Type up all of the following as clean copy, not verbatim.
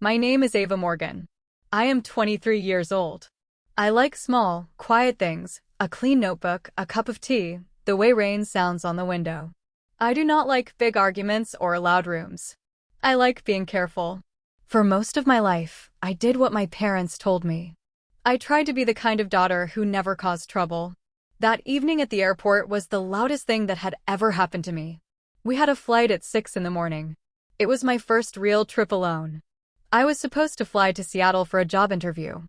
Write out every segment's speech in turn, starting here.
My name is Ava Morgan. I am 23 years old. I like small, quiet things, a clean notebook, a cup of tea, the way rain sounds on the window. I do not like big arguments or loud rooms. I like being careful. For most of my life, I did what my parents told me. I tried to be the kind of daughter who never caused trouble. That evening at the airport was the loudest thing that had ever happened to me. We had a flight at 6 in the morning. It was my first real trip alone. I was supposed to fly to Seattle for a job interview.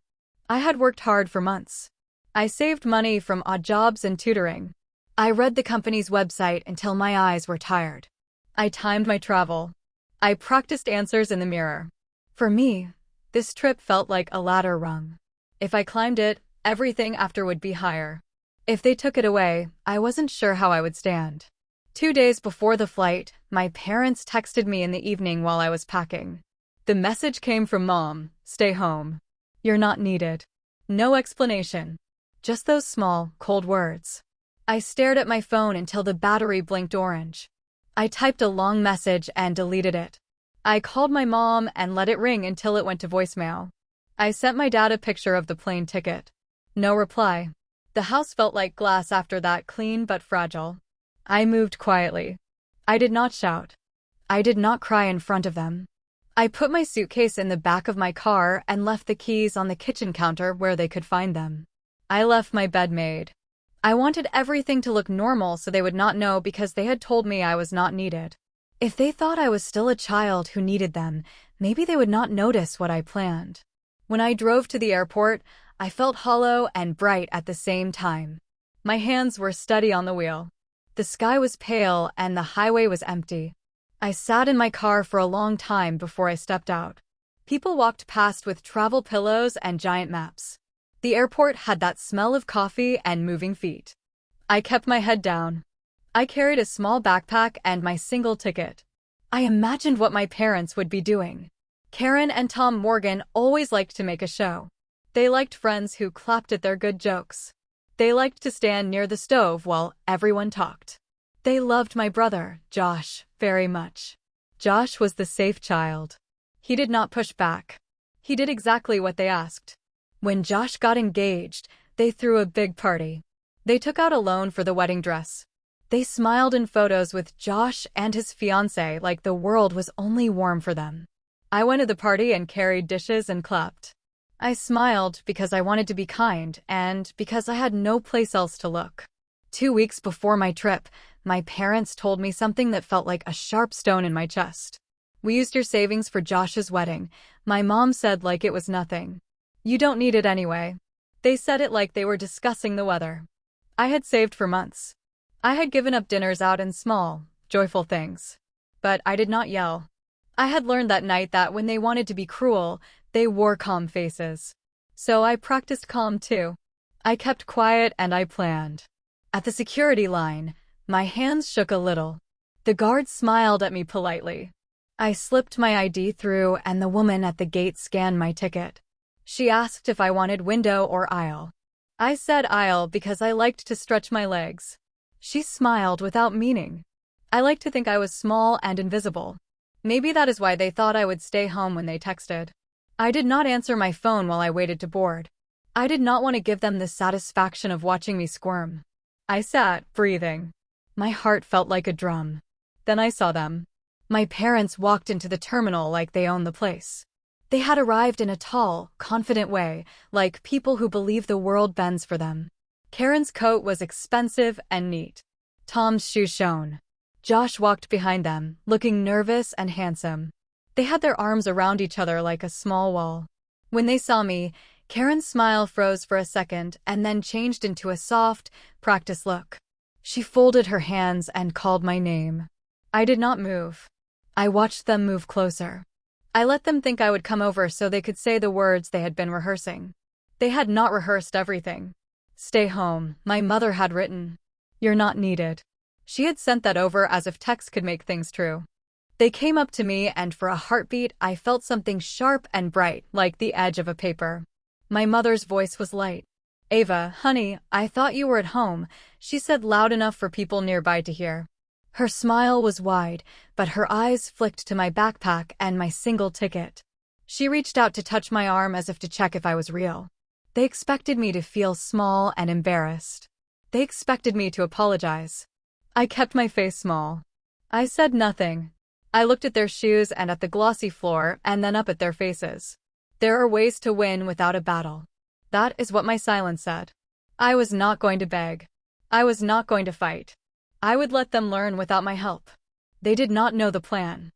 I had worked hard for months. I saved money from odd jobs and tutoring. I read the company's website until my eyes were tired. I timed my travel. I practiced answers in the mirror. For me, this trip felt like a ladder rung. If I climbed it, everything after would be higher. If they took it away, I wasn't sure how I would stand. 2 days before the flight, my parents texted me in the evening while I was packing. The message came from Mom, "Stay home. You're not needed." No explanation. Just those small, cold words. I stared at my phone until the battery blinked orange. I typed a long message and deleted it. I called my mom and let it ring until it went to voicemail. I sent my dad a picture of the plane ticket. No reply. The house felt like glass after that, clean but fragile. I moved quietly. I did not shout. I did not cry in front of them. I put my suitcase in the back of my car and left the keys on the kitchen counter where they could find them. I left my bed made. I wanted everything to look normal so they would not know because they had told me I was not needed. If they thought I was still a child who needed them, maybe they would not notice what I planned. When I drove to the airport, I felt hollow and bright at the same time. My hands were steady on the wheel. The sky was pale and the highway was empty. I sat in my car for a long time before I stepped out. People walked past with travel pillows and giant maps. The airport had that smell of coffee and moving feet. I kept my head down. I carried a small backpack and my single ticket. I imagined what my parents would be doing. Karen and Tom Morgan always liked to make a show. They liked friends who clapped at their good jokes. They liked to stand near the stove while everyone talked. They loved my brother, Josh, very much. Josh was the safe child. He did not push back. He did exactly what they asked. When Josh got engaged, they threw a big party. They took out a loan for the wedding dress. They smiled in photos with Josh and his fiancée like the world was only warm for them. I went to the party and carried dishes and clapped. I smiled because I wanted to be kind and because I had no place else to look. 2 weeks before my trip, my parents told me something that felt like a sharp stone in my chest. "We used your savings for Josh's wedding," my mom said like it was nothing. "You don't need it anyway." They said it like they were discussing the weather. I had saved for months. I had given up dinners out and small, joyful things. But I did not yell. I had learned that night that when they wanted to be cruel, they wore calm faces. So I practiced calm too. I kept quiet and I planned. At the security line, my hands shook a little. The guard smiled at me politely. I slipped my ID through and the woman at the gate scanned my ticket. She asked if I wanted window or aisle. I said aisle because I liked to stretch my legs. She smiled without meaning. I liked to think I was small and invisible. Maybe that is why they thought I would stay home when they texted. I did not answer my phone while I waited to board. I did not want to give them the satisfaction of watching me squirm. I sat, breathing. My heart felt like a drum. Then I saw them. My parents walked into the terminal like they owned the place. They had arrived in a tall, confident way, like people who believe the world bends for them. Karen's coat was expensive and neat. Tom's shoes shone. Josh walked behind them, looking nervous and handsome. They had their arms around each other like a small wall. When they saw me, Karen's smile froze for a second and then changed into a soft, practiced look. She folded her hands and called my name. I did not move. I watched them move closer. I let them think I would come over so they could say the words they had been rehearsing. They had not rehearsed everything. "Stay home," my mother had written. "You're not needed." She had sent that over as if text could make things true. They came up to me and for a heartbeat I felt something sharp and bright, like the edge of a paper. My mother's voice was light. "Ava, honey, I thought you were at home," she said loud enough for people nearby to hear. Her smile was wide, but her eyes flicked to my backpack and my single ticket. She reached out to touch my arm as if to check if I was real. They expected me to feel small and embarrassed. They expected me to apologize. I kept my face small. I said nothing. I looked at their shoes and at the glossy floor and then up at their faces. There are ways to win without a battle. That is what my silence said. I was not going to beg. I was not going to fight. I would let them learn without my help. They did not know the plan.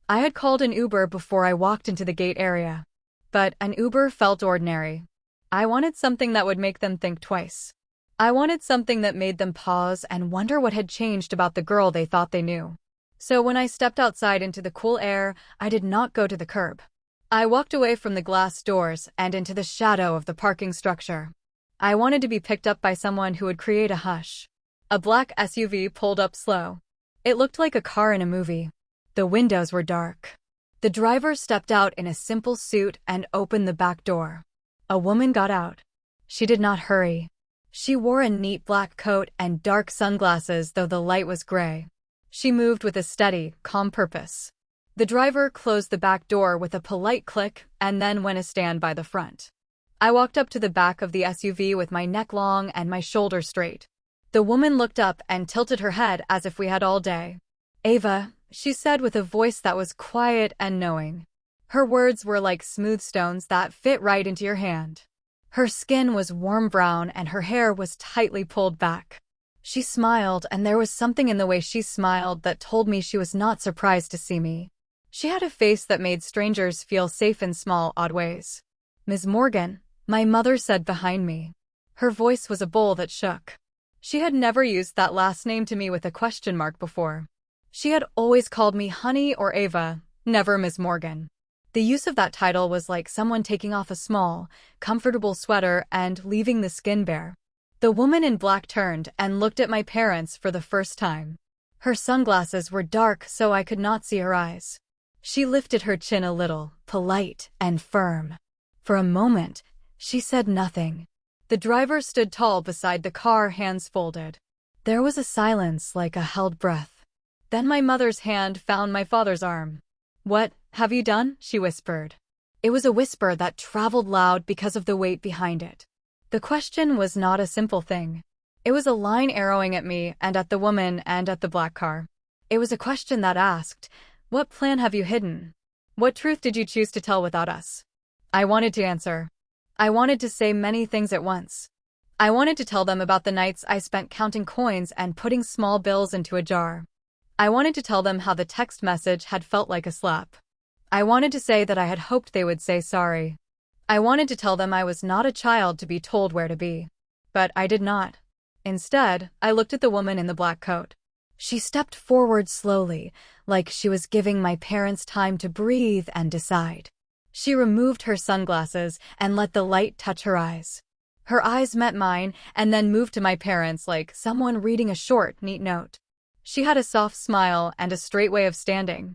I had called an Uber before I walked into the gate area. But an Uber felt ordinary. I wanted something that would make them think twice. I wanted something that made them pause and wonder what had changed about the girl they thought they knew. So when I stepped outside into the cool air, I did not go to the curb. I walked away from the glass doors and into the shadow of the parking structure. I wanted to be picked up by someone who would create a hush. A black SUV pulled up slow. It looked like a car in a movie. The windows were dark. The driver stepped out in a simple suit and opened the back door. A woman got out. She did not hurry. She wore a neat black coat and dark sunglasses, though the light was gray. She moved with a steady, calm purpose. The driver closed the back door with a polite click and then went a stand by the front. I walked up to the back of the SUV with my neck long and my shoulders straight. The woman looked up and tilted her head as if we had all day. "Ava," she said with a voice that was quiet and knowing. Her words were like smooth stones that fit right into your hand. Her skin was warm brown and her hair was tightly pulled back. She smiled, and there was something in the way she smiled that told me she was not surprised to see me. She had a face that made strangers feel safe in small, odd ways. "Ms. Morgan," my mother said behind me. Her voice was a bowl that shook. She had never used that last name to me with a question mark before. She had always called me Honey or Ava, never Ms. Morgan. The use of that title was like someone taking off a small, comfortable sweater and leaving the skin bare. The woman in black turned and looked at my parents for the first time. Her sunglasses were dark so I could not see her eyes. She lifted her chin a little, polite and firm. For a moment, she said nothing. The driver stood tall beside the car, hands folded. There was a silence like a held breath. Then my mother's hand found my father's arm. "What have you done?" she whispered. It was a whisper that traveled loud because of the weight behind it. The question was not a simple thing. It was a line arrowing at me and at the woman and at the black car. It was a question that asked, "What plan have you hidden? What truth did you choose to tell without us?" I wanted to answer. I wanted to say many things at once. I wanted to tell them about the nights I spent counting coins and putting small bills into a jar. I wanted to tell them how the text message had felt like a slap. I wanted to say that I had hoped they would say sorry. I wanted to tell them I was not a child to be told where to be. But I did not. Instead, I looked at the woman in the black coat. She stepped forward slowly, like she was giving my parents time to breathe and decide. She removed her sunglasses and let the light touch her eyes. Her eyes met mine and then moved to my parents like someone reading a short, neat note. She had a soft smile and a straight way of standing.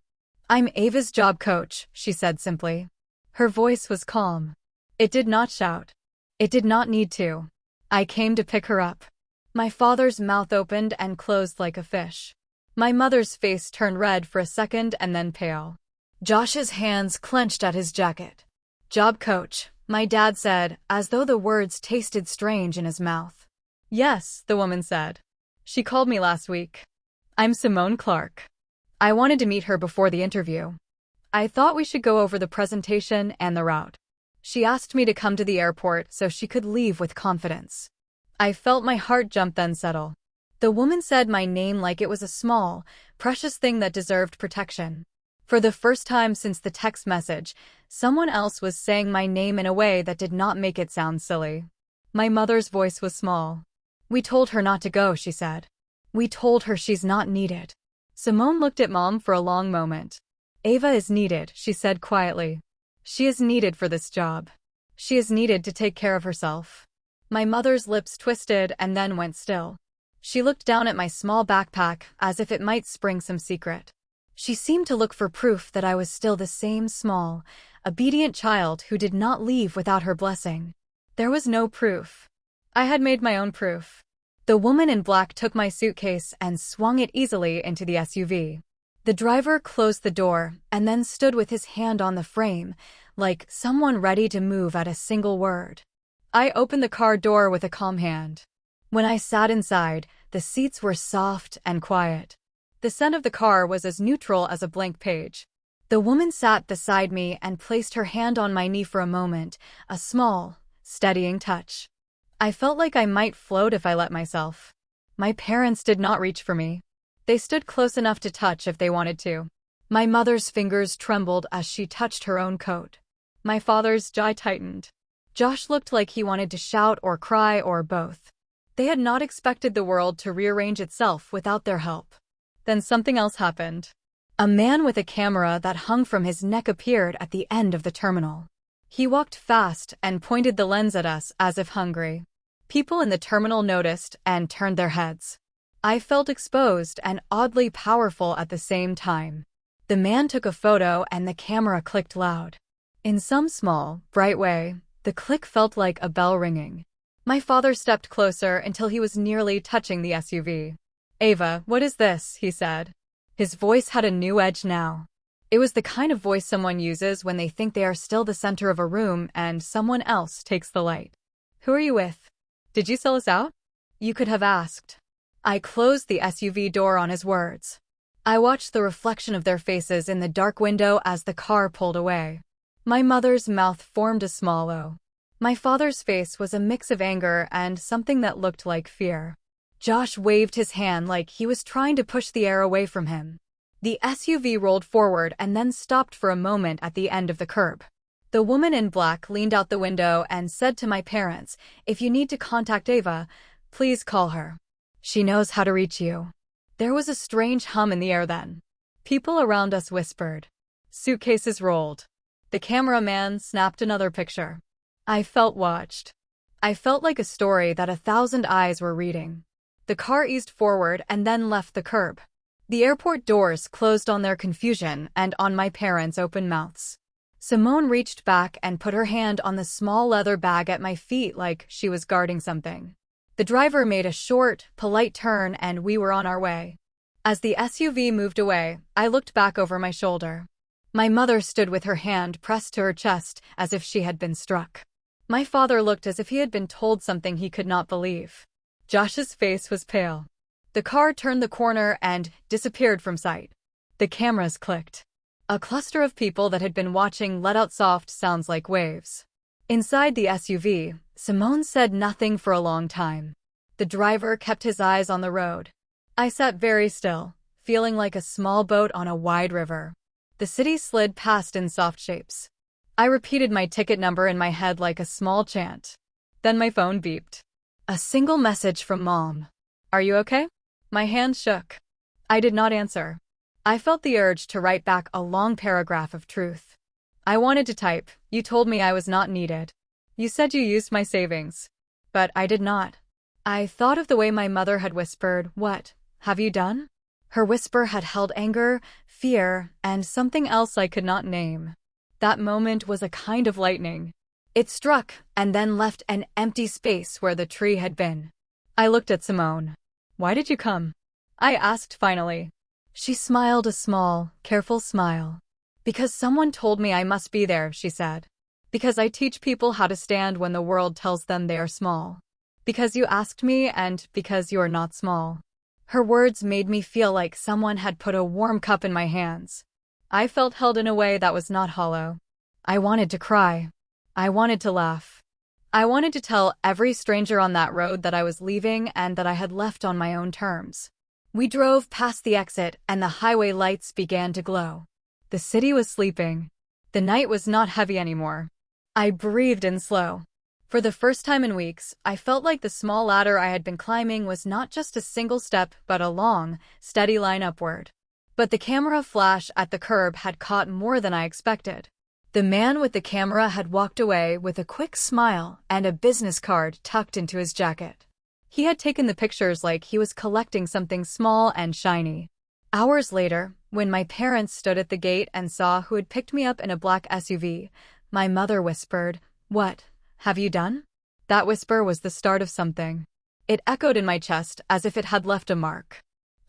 "I'm Ava's job coach," she said simply. Her voice was calm. It did not shout. It did not need to. I came to pick her up. My father's mouth opened and closed like a fish. My mother's face turned red for a second and then pale. Josh's hands clenched at his jacket. "Job coach," my dad said, as though the words tasted strange in his mouth. "Yes," the woman said. "She called me last week. I'm Simone Clark. I wanted to meet her before the interview. I thought we should go over the presentation and the route. She asked me to come to the airport so she could leave with confidence." I felt my heart jump then settle. The woman said my name like it was a small, precious thing that deserved protection. For the first time since the text message, someone else was saying my name in a way that did not make it sound silly. My mother's voice was small. "We told her not to go," she said. "We told her she's not needed." Simone looked at Mom for a long moment. "Ava is needed," she said quietly. "She is needed for this job. She is needed to take care of herself." My mother's lips twisted and then went still. She looked down at my small backpack as if it might spring some secret. She seemed to look for proof that I was still the same small, obedient child who did not leave without her blessing. There was no proof. I had made my own proof. The woman in black took my suitcase and swung it easily into the SUV. The driver closed the door and then stood with his hand on the frame, like someone ready to move at a single word. I opened the car door with a calm hand. When I sat inside, the seats were soft and quiet. The scent of the car was as neutral as a blank page. The woman sat beside me and placed her hand on my knee for a moment, a small, steadying touch. I felt like I might float if I let myself. My parents did not reach for me. They stood close enough to touch if they wanted to. My mother's fingers trembled as she touched her own coat. My father's jaw tightened. Josh looked like he wanted to shout or cry or both. They had not expected the world to rearrange itself without their help. Then something else happened. A man with a camera that hung from his neck appeared at the end of the terminal. He walked fast and pointed the lens at us as if hungry. People in the terminal noticed and turned their heads. I felt exposed and oddly powerful at the same time. The man took a photo and the camera clicked loud. In some small, bright way, the click felt like a bell ringing. My father stepped closer until he was nearly touching the SUV. "Ava, what is this?" he said. His voice had a new edge now. It was the kind of voice someone uses when they think they are still the center of a room and someone else takes the light. "Who are you with? Did you sell us out?" You could have asked. I closed the SUV door on his words. I watched the reflection of their faces in the dark window as the car pulled away. My mother's mouth formed a small O. My father's face was a mix of anger and something that looked like fear. Josh waved his hand like he was trying to push the air away from him. The SUV rolled forward and then stopped for a moment at the end of the curb. The woman in black leaned out the window and said to my parents, "If you need to contact Ava, please call her. She knows how to reach you." There was a strange hum in the air then. People around us whispered. Suitcases rolled. The cameraman snapped another picture. I felt watched. I felt like a story that 1,000 eyes were reading. The car eased forward and then left the curb. The airport doors closed on their confusion and on my parents' open mouths. Simone reached back and put her hand on the small leather bag at my feet like she was guarding something. The driver made a short, polite turn and we were on our way. As the SUV moved away, I looked back over my shoulder. My mother stood with her hand pressed to her chest as if she had been struck. My father looked as if he had been told something he could not believe. Josh's face was pale. The car turned the corner and disappeared from sight. The cameras clicked. A cluster of people that had been watching let out soft sounds like waves. Inside the SUV, Simone said nothing for a long time. The driver kept his eyes on the road. I sat very still, feeling like a small boat on a wide river. The city slid past in soft shapes. I repeated my ticket number in my head like a small chant. Then my phone beeped. A single message from Mom. "Are you okay?" My hand shook. I did not answer. I felt the urge to write back a long paragraph of truth. I wanted to type, "You told me I was not needed. You said you used my savings." But I did not. I thought of the way my mother had whispered, "What have you done?" Her whisper had held anger, fear, and something else I could not name. That moment was a kind of lightning. It struck and then left an empty space where the tree had been. I looked at Simone. "Why did you come?" I asked finally. She smiled a small, careful smile. "Because someone told me I must be there," she said. "Because I teach people how to stand when the world tells them they are small. Because you asked me and because you are not small." Her words made me feel like someone had put a warm cup in my hands. I felt held in a way that was not hollow. I wanted to cry. I wanted to laugh. I wanted to tell every stranger on that road that I was leaving and that I had left on my own terms. We drove past the exit and the highway lights began to glow. The city was sleeping. The night was not heavy anymore. I breathed in slow. For the first time in weeks, I felt like the small ladder I had been climbing was not just a single step but a long, steady line upward. But the camera flash at the curb had caught more than I expected. The man with the camera had walked away with a quick smile and a business card tucked into his jacket. He had taken the pictures like he was collecting something small and shiny. Hours later, when my parents stood at the gate and saw who had picked me up in a black SUV, my mother whispered, "What have you done?" That whisper was the start of something. It echoed in my chest as if it had left a mark.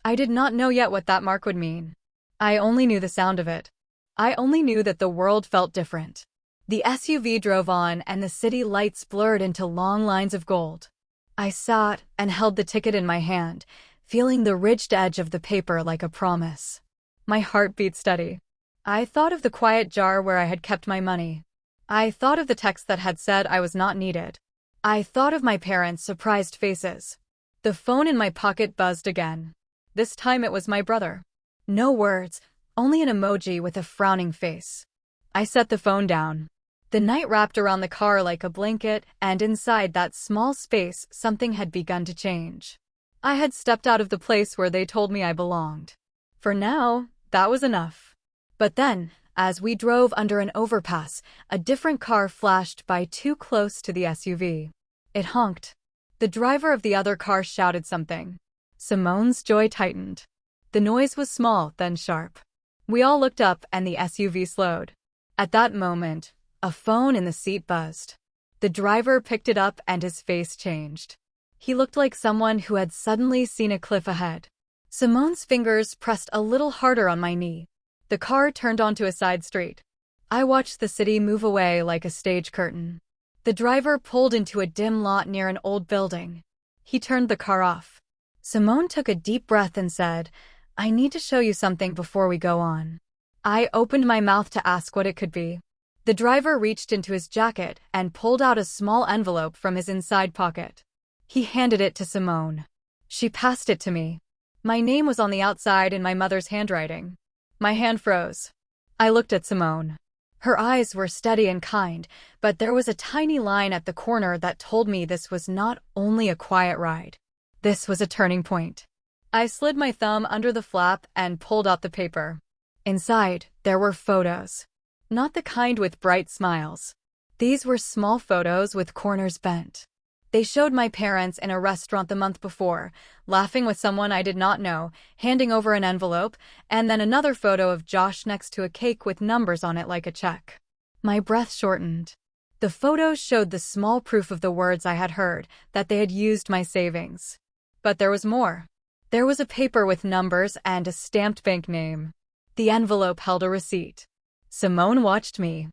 I did not know yet what that mark would mean. I only knew the sound of it. I only knew that the world felt different. The SUV drove on and the city lights blurred into long lines of gold. I sat and held the ticket in my hand, feeling the ridged edge of the paper like a promise. My heart beat steady. I thought of the quiet jar where I had kept my money. I thought of the text that had said I was not needed. I thought of my parents' surprised faces. The phone in my pocket buzzed again. This time it was my brother. No words, only an emoji with a frowning face. I set the phone down. The night wrapped around the car like a blanket, and inside that small space something had begun to change. I had stepped out of the place where they told me I belonged. For now, that was enough. But then, as we drove under an overpass, a different car flashed by too close to the SUV. It honked. The driver of the other car shouted something. Simone's jaw tightened. The noise was small, then sharp. We all looked up and the SUV slowed. At that moment, a phone in the seat buzzed. The driver picked it up and his face changed. He looked like someone who had suddenly seen a cliff ahead. Simone's fingers pressed a little harder on my knee. The car turned onto a side street. I watched the city move away like a stage curtain. The driver pulled into a dim lot near an old building. He turned the car off. Simone took a deep breath and said, "I need to show you something before we go on." I opened my mouth to ask what it could be. The driver reached into his jacket and pulled out a small envelope from his inside pocket. He handed it to Simone. She passed it to me. My name was on the outside in my mother's handwriting. My hand froze. I looked at Simone. Her eyes were steady and kind, but there was a tiny line at the corner that told me this was not only a quiet ride. This was a turning point. I slid my thumb under the flap and pulled out the paper. Inside, there were photos. Not the kind with bright smiles. These were small photos with corners bent. They showed my parents in a restaurant the month before, laughing with someone I did not know, handing over an envelope, and then another photo of Josh next to a cake with numbers on it like a check. My breath shortened. The photos showed the small proof of the words I had heard, that they had used my savings. But there was more. There was a paper with numbers and a stamped bank name. The envelope held a receipt. Simone watched me.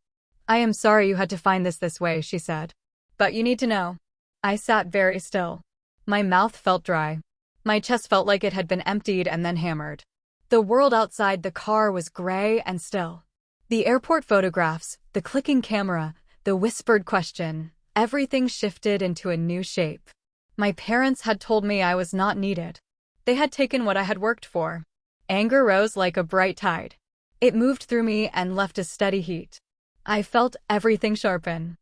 "I am sorry you had to find this way," she said. "But you need to know." I sat very still. My mouth felt dry. My chest felt like it had been emptied and then hammered. The world outside the car was gray and still. The airport photographs, the clicking camera, the whispered question, everything shifted into a new shape. My parents had told me I was not needed. They had taken what I had worked for. Anger rose like a bright tide. It moved through me and left a steady heat. I felt everything sharpen.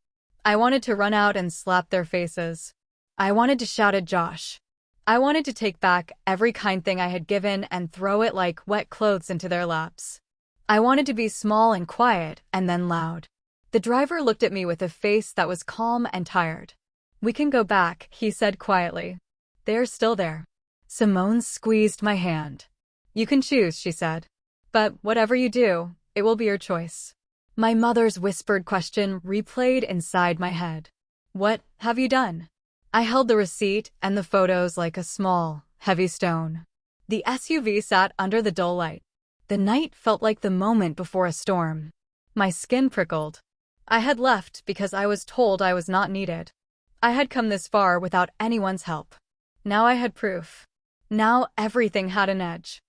I wanted to run out and slap their faces. I wanted to shout at Josh. I wanted to take back every kind thing I had given and throw it like wet clothes into their laps. I wanted to be small and quiet, and then loud. The driver looked at me with a face that was calm and tired. "We can go back," he said quietly. "They are still there." Simone squeezed my hand. "You can choose," she said. "But whatever you do, it will be your choice." My mother's whispered question replayed inside my head. "What have you done?" I held the receipt and the photos like a small, heavy stone. The SUV sat under the dull light. The night felt like the moment before a storm. My skin prickled. I had left because I was told I was not needed. I had come this far without anyone's help. Now I had proof. Now everything had an edge.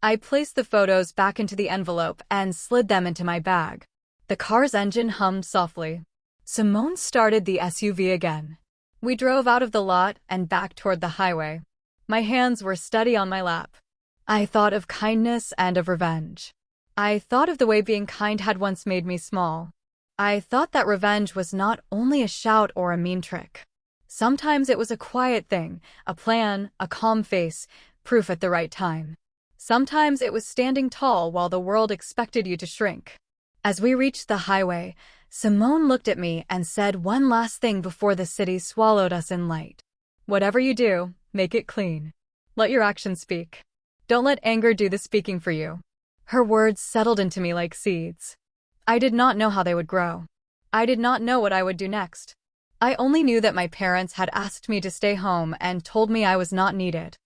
I placed the photos back into the envelope and slid them into my bag. The car's engine hummed softly. Simone started the SUV again. We drove out of the lot and back toward the highway. My hands were steady on my lap. I thought of kindness and of revenge. I thought of the way being kind had once made me small. I thought that revenge was not only a shout or a mean trick. Sometimes it was a quiet thing, a plan, a calm face, proof at the right time. Sometimes it was standing tall while the world expected you to shrink. As we reached the highway, Simone looked at me and said one last thing before the city swallowed us in light. "Whatever you do, make it clean. Let your actions speak. Don't let anger do the speaking for you." Her words settled into me like seeds. I did not know how they would grow. I did not know what I would do next. I only knew that my parents had asked me to stay home and told me I was not needed.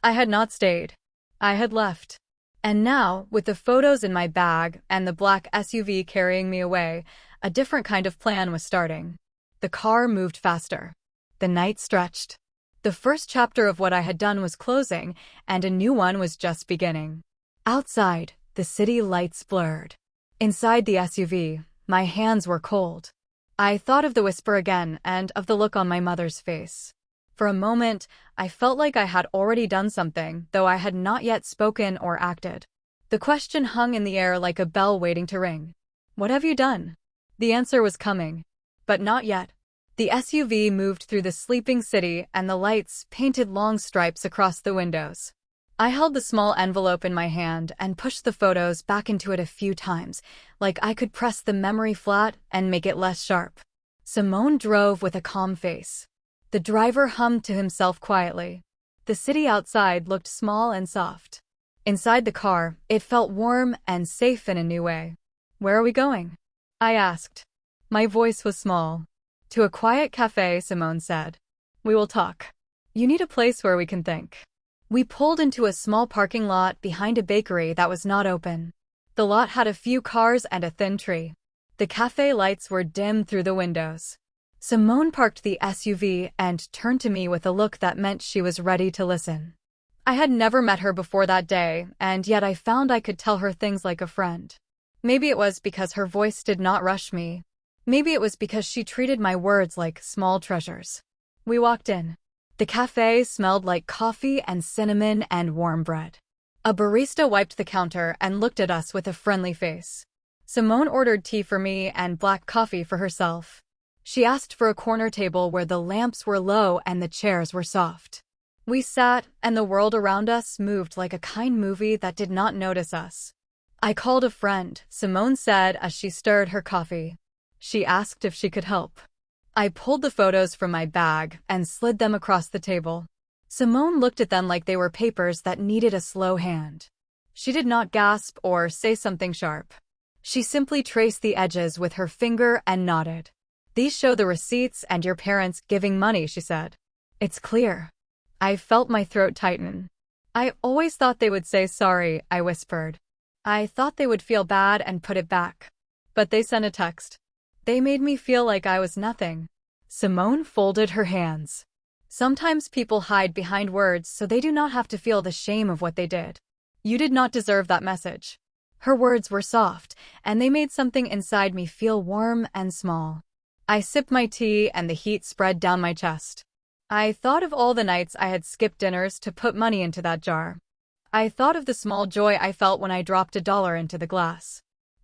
I had not stayed. I had left. And now, with the photos in my bag and the black SUV carrying me away, A different kind of plan was starting. The car moved faster. The night stretched. The first chapter of what I had done was closing, and a new one was just beginning. Outside, the city lights blurred. Inside the SUV, my hands were cold. I thought of the whisper again and of the look on my mother's face. For a moment, I felt like I had already done something, though I had not yet spoken or acted. The question hung in the air like a bell waiting to ring. What have you done? The answer was coming. But not yet. The SUV moved through the sleeping city and the lights painted long stripes across the windows. I held the small envelope in my hand and pushed the photos back into it a few times, like I could press the memory flat and make it less sharp. Simone drove with a calm face. The driver hummed to himself quietly. The city outside looked small and soft. Inside the car, it felt warm and safe in a new way. Where are we going? I asked. My voice was small. To a quiet cafe, Simone said. We will talk. You need a place where we can think. We pulled into a small parking lot behind a bakery that was not open. The lot had a few cars and a thin tree. The cafe lights were dim through the windows. Simone parked the SUV and turned to me with a look that meant she was ready to listen. I had never met her before that day, and yet I found I could tell her things like a friend. Maybe it was because her voice did not rush me. Maybe it was because she treated my words like small treasures. We walked in. The cafe smelled like coffee and cinnamon and warm bread. A barista wiped the counter and looked at us with a friendly face. Simone ordered tea for me and black coffee for herself. She asked for a corner table where the lamps were low and the chairs were soft. We sat, and the world around us moved like a kind movie that did not notice us. I called a friend, Simone said as she stirred her coffee. She asked if she could help. I pulled the photos from my bag and slid them across the table. Simone looked at them like they were papers that needed a slow hand. She did not gasp or say something sharp. She simply traced the edges with her finger and nodded. These show the receipts and your parents giving money, she said. It's clear. I felt my throat tighten. I always thought they would say sorry, I whispered. I thought they would feel bad and put it back. But they sent a text. They made me feel like I was nothing. Simone folded her hands. Sometimes people hide behind words so they do not have to feel the shame of what they did. You did not deserve that message. Her words were soft, and they made something inside me feel warm and small. I sipped my tea and the heat spread down my chest. I thought of all the nights I had skipped dinners to put money into that jar. I thought of the small joy I felt when I dropped $1 into the glass.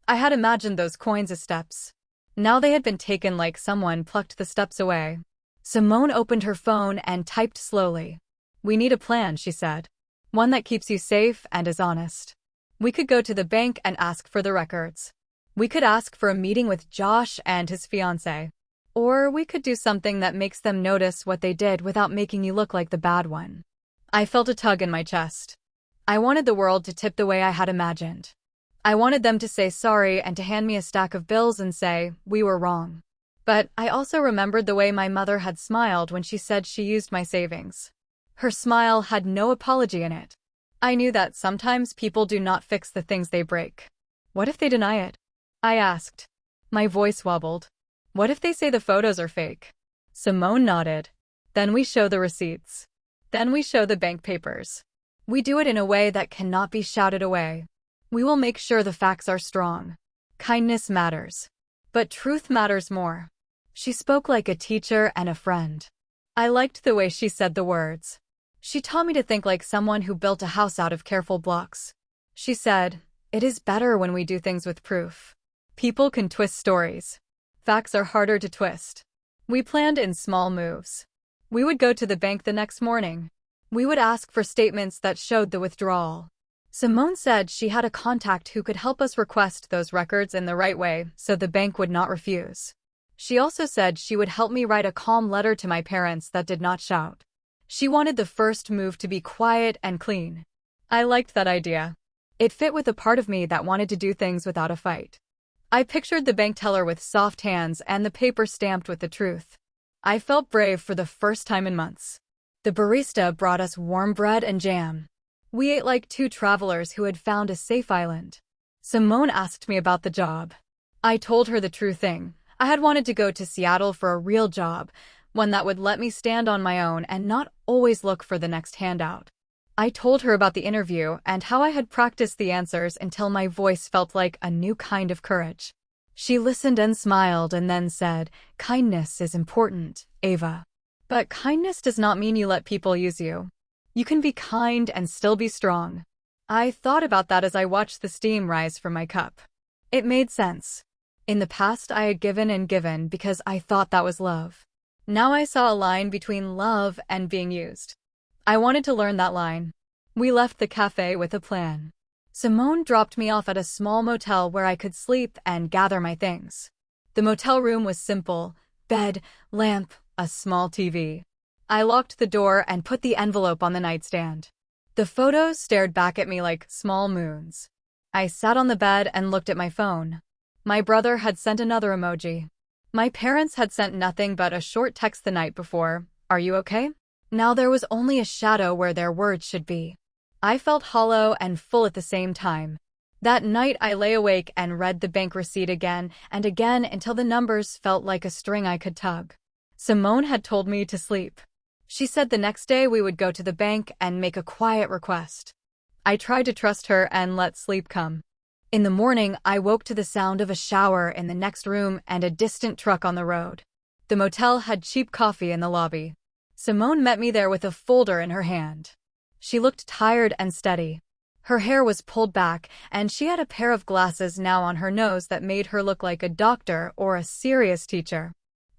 I had imagined those coins as steps. Now they had been taken like someone plucked the steps away. Simone opened her phone and typed slowly. We need a plan, she said. One that keeps you safe and is honest. We could go to the bank and ask for the records. We could ask for a meeting with Josh and his fiancée. Or we could do something that makes them notice what they did without making you look like the bad one. I felt a tug in my chest. I wanted the world to tip the way I had imagined. I wanted them to say sorry and to hand me a stack of bills and say, we were wrong. But I also remembered the way my mother had smiled when she said she used my savings. Her smile had no apology in it. I knew that sometimes people do not fix the things they break. What if they deny it? I asked. My voice wobbled. What if they say the photos are fake? Simone nodded. Then we show the receipts. Then we show the bank papers. We do it in a way that cannot be shouted away. We will make sure the facts are strong. Kindness matters. But truth matters more. She spoke like a teacher and a friend. I liked the way she said the words. She taught me to think like someone who built a house out of careful blocks. She said, it is better when we do things with proof. People can twist stories. Facts are harder to twist. We planned in small moves. We would go to the bank the next morning. We would ask for statements that showed the withdrawal. Simone said she had a contact who could help us request those records in the right way so the bank would not refuse. She also said she would help me write a calm letter to my parents that did not shout. She wanted the first move to be quiet and clean. I liked that idea. It fit with a part of me that wanted to do things without a fight. I pictured the bank teller with soft hands and the paper stamped with the truth. I felt brave for the first time in months. The barista brought us warm bread and jam. We ate like two travelers who had found a safe island. Simone asked me about the job. I told her the true thing. I had wanted to go to Seattle for a real job, one that would let me stand on my own and not always look for the next handout. I told her about the interview and how I had practiced the answers until my voice felt like a new kind of courage. She listened and smiled and then said, "Kindness is important, Ava. But kindness does not mean you let people use you. You can be kind and still be strong." I thought about that as I watched the steam rise from my cup. It made sense. In the past, I had given and given because I thought that was love. Now I saw a line between love and being used. I wanted to learn that line. We left the cafe with a plan. Simone dropped me off at a small motel where I could sleep and gather my things. The motel room was simple: bed, lamp, a small TV. I locked the door and put the envelope on the nightstand. The photos stared back at me like small moons. I sat on the bed and looked at my phone. My brother had sent another emoji. My parents had sent nothing but a short text the night before. "Are you okay?" Now there was only a shadow where their words should be. I felt hollow and full at the same time. That night I lay awake and read the bank receipt again and again until the numbers felt like a string I could tug. Simone had told me to sleep. She said the next day we would go to the bank and make a quiet request. I tried to trust her and let sleep come. In the morning, I woke to the sound of a shower in the next room and a distant truck on the road. The motel had cheap coffee in the lobby. Simone met me there with a folder in her hand. She looked tired and steady. Her hair was pulled back, and she had a pair of glasses now on her nose that made her look like a doctor or a serious teacher.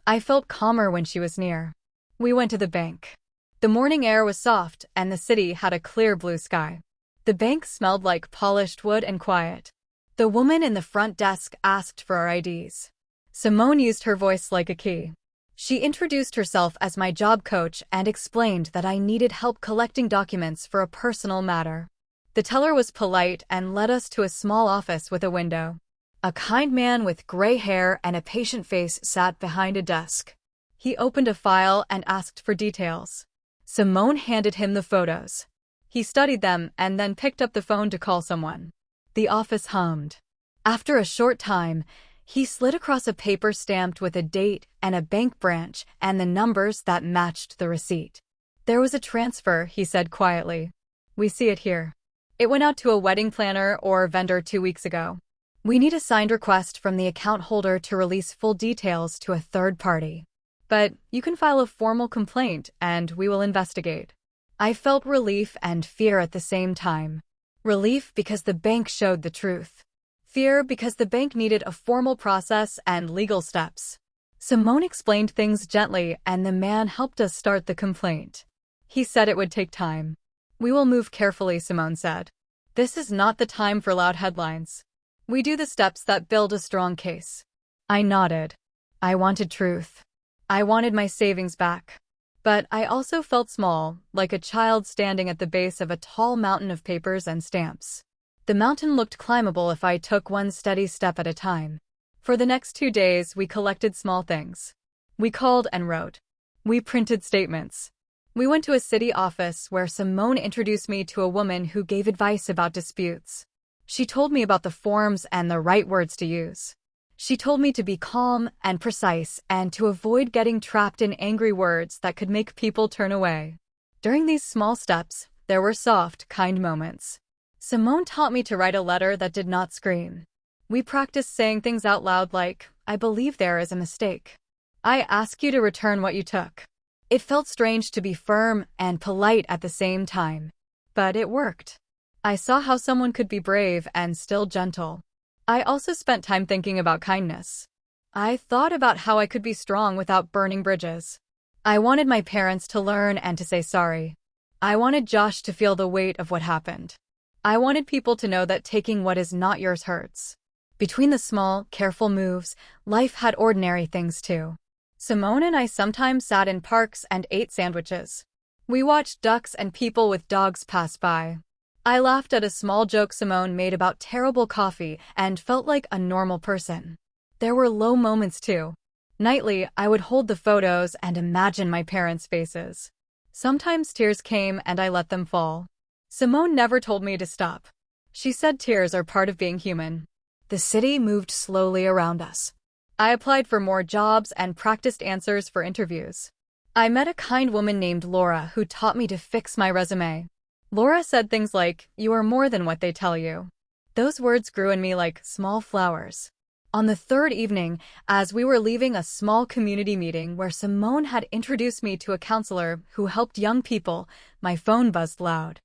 I felt calmer when she was near. We went to the bank. The morning air was soft, and the city had a clear blue sky. The bank smelled like polished wood and quiet. The woman in the front desk asked for our IDs. Simone used her voice like a key. She introduced herself as my job coach and explained that I needed help collecting documents for a personal matter. The teller was polite and led us to a small office with a window. A kind man with gray hair and a patient face sat behind a desk. He opened a file and asked for details. Simone handed him the photos. He studied them and then picked up the phone to call someone. The office hummed. After a short time, he slid across a paper stamped with a date and a bank branch and the numbers that matched the receipt. "There was a transfer," he said quietly. "We see it here. It went out to a wedding planner or vendor 2 weeks ago. We need a signed request from the account holder to release full details to a third party. But you can file a formal complaint and we will investigate." I felt relief and fear at the same time. Relief because the bank showed the truth. Fear because the bank needed a formal process and legal steps. Simone explained things gently and the man helped us start the complaint. He said it would take time. "We will move carefully," Simone said. "This is not the time for loud headlines. We do the steps that build a strong case." I nodded. I wanted truth. I wanted my savings back. But I also felt small, like a child standing at the base of a tall mountain of papers and stamps. The mountain looked climbable if I took one steady step at a time. For the next 2 days, we collected small things. We called and wrote. We printed statements. We went to a city office where Simone introduced me to a woman who gave advice about disputes. She told me about the forms and the right words to use. She told me to be calm and precise and to avoid getting trapped in angry words that could make people turn away. During these small steps, there were soft, kind moments. Simone taught me to write a letter that did not scream. We practiced saying things out loud like, "I believe there is a mistake. I ask you to return what you took." It felt strange to be firm and polite at the same time. But it worked. I saw how someone could be brave and still gentle. I also spent time thinking about kindness. I thought about how I could be strong without burning bridges. I wanted my parents to learn and to say sorry. I wanted Josh to feel the weight of what happened. I wanted people to know that taking what is not yours hurts. Between the small, careful moves, life had ordinary things too. Simone and I sometimes sat in parks and ate sandwiches. We watched ducks and people with dogs pass by. I laughed at a small joke Simone made about terrible coffee and felt like a normal person. There were low moments too. Nightly, I would hold the photos and imagine my parents' faces. Sometimes tears came and I let them fall. Simone never told me to stop. She said tears are part of being human. The city moved slowly around us. I applied for more jobs and practiced answers for interviews. I met a kind woman named Laura who taught me to fix my resume. Laura said things like, "You are more than what they tell you." Those words grew in me like small flowers. On the third evening, as we were leaving a small community meeting where Simone had introduced me to a counselor who helped young people, my phone buzzed loud.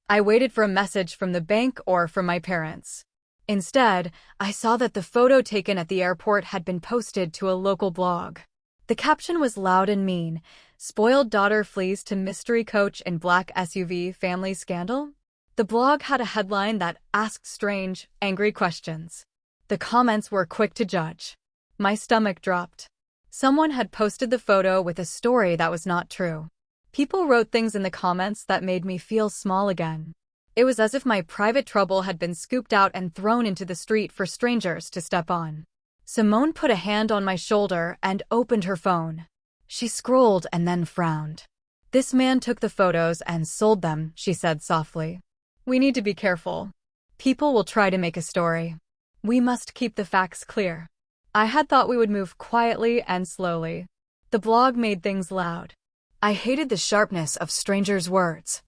I waited for a message from the bank or from my parents. Instead, I saw that the photo taken at the airport had been posted to a local blog. The caption was loud and mean: "Spoiled daughter flees to mystery coach in black SUV, family scandal?" The blog had a headline that asked strange, angry questions. The comments were quick to judge. My stomach dropped. Someone had posted the photo with a story that was not true. People wrote things in the comments that made me feel small again. It was as if my private trouble had been scooped out and thrown into the street for strangers to step on. Simone put a hand on my shoulder and opened her phone. She scrolled and then frowned. "This man took the photos and sold them," she said softly. "We need to be careful. People will try to make a story. We must keep the facts clear." I had thought we would move quietly and slowly. The blog made things loud. I hated the sharpness of strangers' words.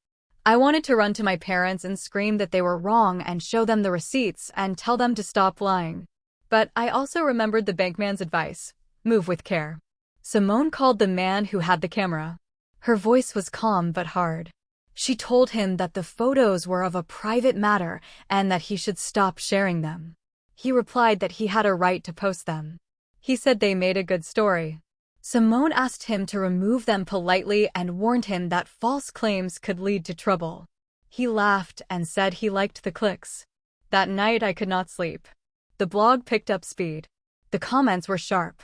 I wanted to run to my parents and scream that they were wrong and show them the receipts and tell them to stop lying. But I also remembered the bankman's advice: move with care. Simone called the man who had the camera. Her voice was calm but hard. She told him that the photos were of a private matter and that he should stop sharing them. He replied that he had a right to post them. He said they made a good story. Simone asked him to remove them politely and warned him that false claims could lead to trouble. He laughed and said he liked the clicks. That night I could not sleep. The blog picked up speed. The comments were sharp.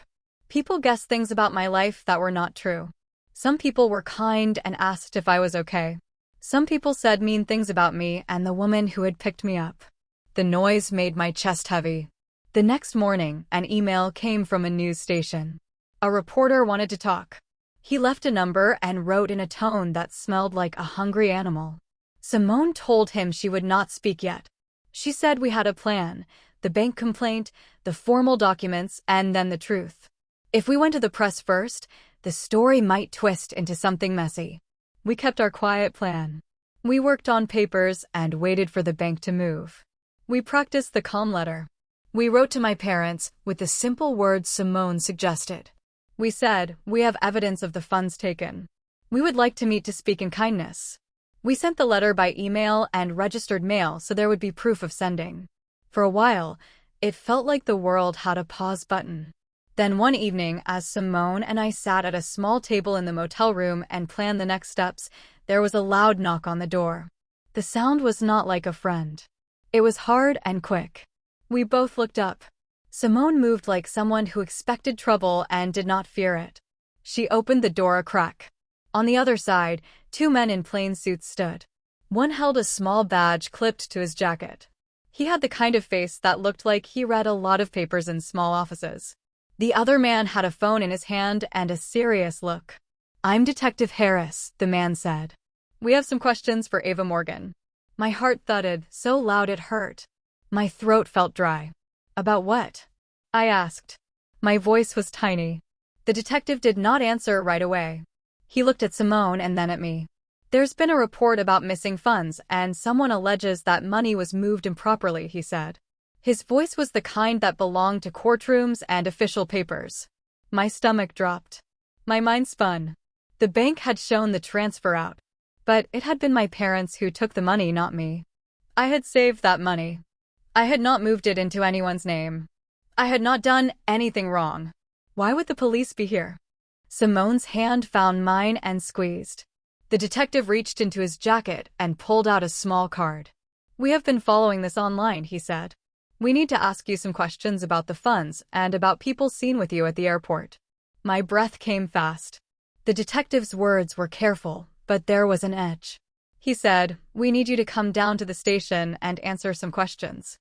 People guessed things about my life that were not true. Some people were kind and asked if I was okay. Some people said mean things about me and the woman who had picked me up. The noise made my chest heavy. The next morning, an email came from a news station. A reporter wanted to talk. He left a number and wrote in a tone that smelled like a hungry animal. Simone told him she would not speak yet. She said we had a plan: the bank complaint, the formal documents, and then the truth. If we went to the press first, the story might twist into something messy. We kept our quiet plan. We worked on papers and waited for the bank to move. We practiced the calm letter. We wrote to my parents with the simple words Simone suggested. We said, "We have evidence of the funds taken. We would like to meet to speak in kindness." We sent the letter by email and registered mail so there would be proof of sending. For a while, it felt like the world had a pause button. Then one evening, as Simone and I sat at a small table in the motel room and planned the next steps, there was a loud knock on the door. The sound was not like a friend. It was hard and quick. We both looked up. Simone moved like someone who expected trouble and did not fear it. She opened the door a crack. On the other side, two men in plain suits stood. One held a small badge clipped to his jacket. He had the kind of face that looked like he read a lot of papers in small offices. The other man had a phone in his hand and a serious look. "I'm Detective Harris," the man said. "We have some questions for Ava Morgan." My heart thudded so loud it hurt. My throat felt dry. "About what?" I asked. My voice was tiny. The detective did not answer right away. He looked at Simone and then at me. "There's been a report about missing funds, and someone alleges that money was moved improperly," he said. His voice was the kind that belonged to courtrooms and official papers. My stomach dropped. My mind spun. The bank had shown the transfer out, but it had been my parents who took the money, not me. I had saved that money. I had not moved it into anyone's name. I had not done anything wrong. Why would the police be here? Simone's hand found mine and squeezed. The detective reached into his jacket and pulled out a small card. "We have been following this online," he said. "We need to ask you some questions about the funds and about people seen with you at the airport." My breath came fast. The detective's words were careful, but there was an edge. He said, "We need you to come down to the station and answer some questions."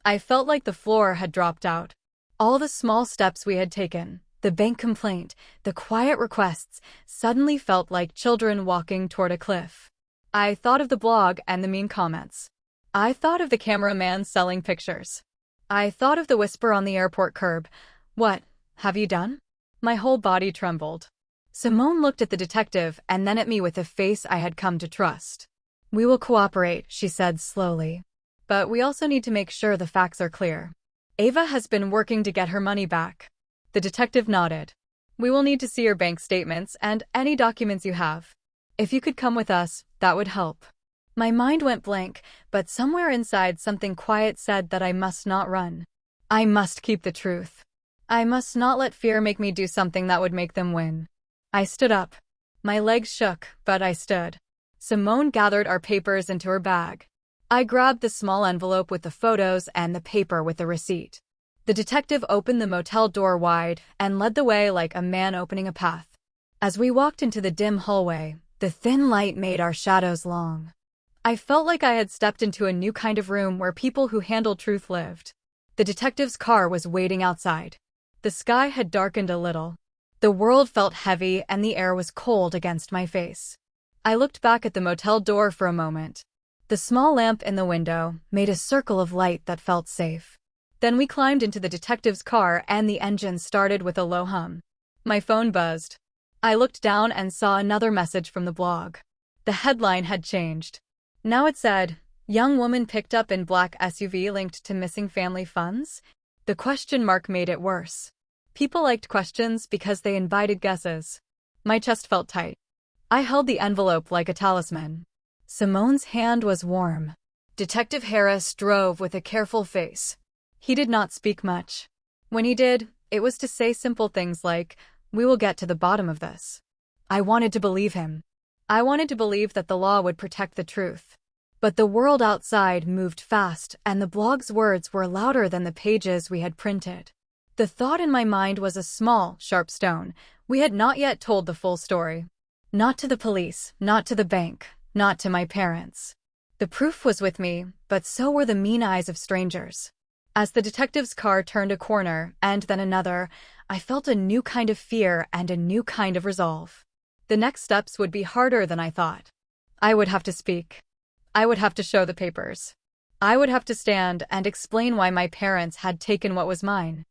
I felt like the floor had dropped out. All the small steps we had taken, the bank complaint, the quiet requests, suddenly felt like children walking toward a cliff. I thought of the blog and the mean comments. I thought of the cameraman selling pictures. I thought of the whisper on the airport curb. What have you done? My whole body trembled. Simone looked at the detective and then at me with a face I had come to trust. We will cooperate, she said slowly. But we also need to make sure the facts are clear. Ava has been working to get her money back. The detective nodded. We will need to see your bank statements and any documents you have. If you could come with us, that would help. My mind went blank, but somewhere inside something quiet said that I must not run. I must keep the truth. I must not let fear make me do something that would make them win. I stood up. My legs shook, but I stood. Simone gathered our papers into her bag. I grabbed the small envelope with the photos and the paper with the receipt. The detective opened the motel door wide and led the way like a man opening a path. As we walked into the dim hallway, the thin light made our shadows long. I felt like I had stepped into a new kind of room where people who handled truth lived. The detective's car was waiting outside. The sky had darkened a little. The world felt heavy and the air was cold against my face. I looked back at the motel door for a moment. The small lamp in the window made a circle of light that felt safe. Then we climbed into the detective's car and the engine started with a low hum. My phone buzzed. I looked down and saw another message from the blog. The headline had changed. Now it said, "Young woman picked up in black SUV linked to missing family funds?" The question mark made it worse. People liked questions because they invited guesses. My chest felt tight. I held the envelope like a talisman. Simone's hand was warm. Detective Harris drove with a careful face. He did not speak much. When he did, it was to say simple things like, "We will get to the bottom of this." I wanted to believe him. I wanted to believe that the law would protect the truth. But the world outside moved fast, and the blog's words were louder than the pages we had printed. The thought in my mind was a small, sharp stone. We had not yet told the full story. Not to the police, not to the bank, not to my parents. The proof was with me, but so were the mean eyes of strangers. As the detective's car turned a corner, and then another, I felt a new kind of fear and a new kind of resolve. The next steps would be harder than I thought. I would have to speak. I would have to show the papers. I would have to stand and explain why my parents had taken what was mine.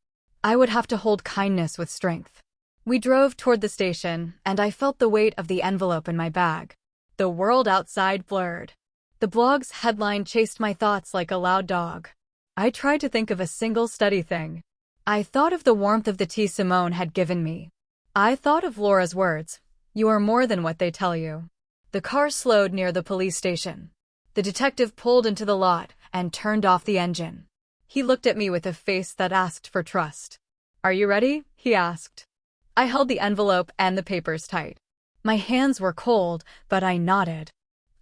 I would have to hold kindness with strength. We drove toward the station, and I felt the weight of the envelope in my bag. The world outside blurred. The blog's headline chased my thoughts like a loud dog. I tried to think of a single steady thing. I thought of the warmth of the tea Simone had given me. I thought of Laura's words, "You are more than what they tell you." The car slowed near the police station. The detective pulled into the lot and turned off the engine. He looked at me with a face that asked for trust. "Are you ready?" he asked. I held the envelope and the papers tight. My hands were cold, but I nodded.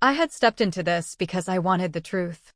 I had stepped into this because I wanted the truth.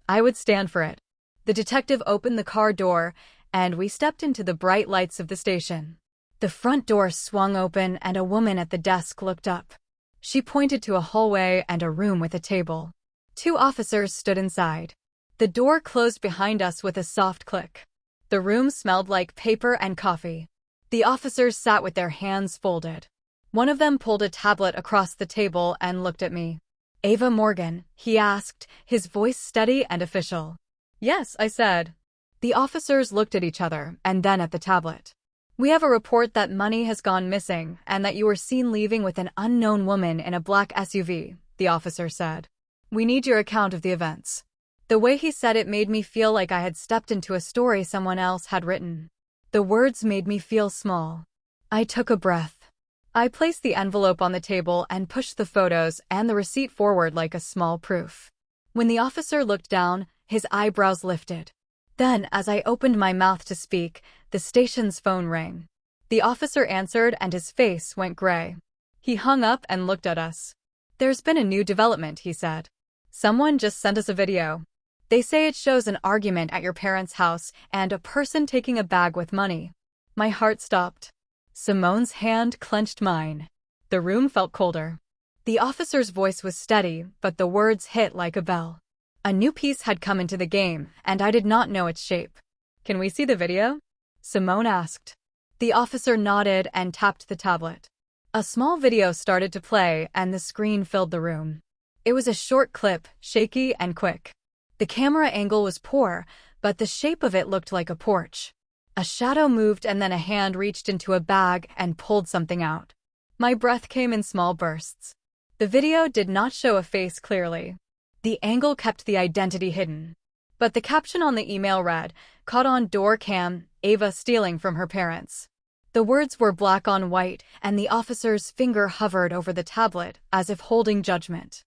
I would stand for it. The detective opened the car door, and we stepped into the bright lights of the station. The front door swung open and a woman at the desk looked up. She pointed to a hallway and a room with a table. 2 officers stood inside. The door closed behind us with a soft click. The room smelled like paper and coffee. The officers sat with their hands folded. One of them pulled a tablet across the table and looked at me. "Ava Morgan?" he asked, his voice steady and official. "Yes," I said. The officers looked at each other and then at the tablet. "We have a report that money has gone missing and that you were seen leaving with an unknown woman in a black SUV," the officer said. "We need your account of the events." The way he said it made me feel like I had stepped into a story someone else had written. The words made me feel small. I took a breath. I placed the envelope on the table and pushed the photos and the receipt forward like a small proof. When the officer looked down, his eyebrows lifted. Then, as I opened my mouth to speak, the station's phone rang. The officer answered and his face went gray. He hung up and looked at us. "There's been a new development," he said. "Someone just sent us a video. They say it shows an argument at your parents' house and a person taking a bag with money." My heart stopped. Simone's hand clenched mine. The room felt colder. The officer's voice was steady, but the words hit like a bell. A new piece had come into the game, and I did not know its shape. "Can we see the video?" Simone asked. The officer nodded and tapped the tablet. A small video started to play, and the screen filled the room. It was a short clip, shaky and quick. The camera angle was poor, but the shape of it looked like a porch. A shadow moved and then a hand reached into a bag and pulled something out. My breath came in small bursts. The video did not show a face clearly. The angle kept the identity hidden. But the caption on the email read, "Caught on door cam, Ava stealing from her parents." The words were black on white, and the officer's finger hovered over the tablet as if holding judgment.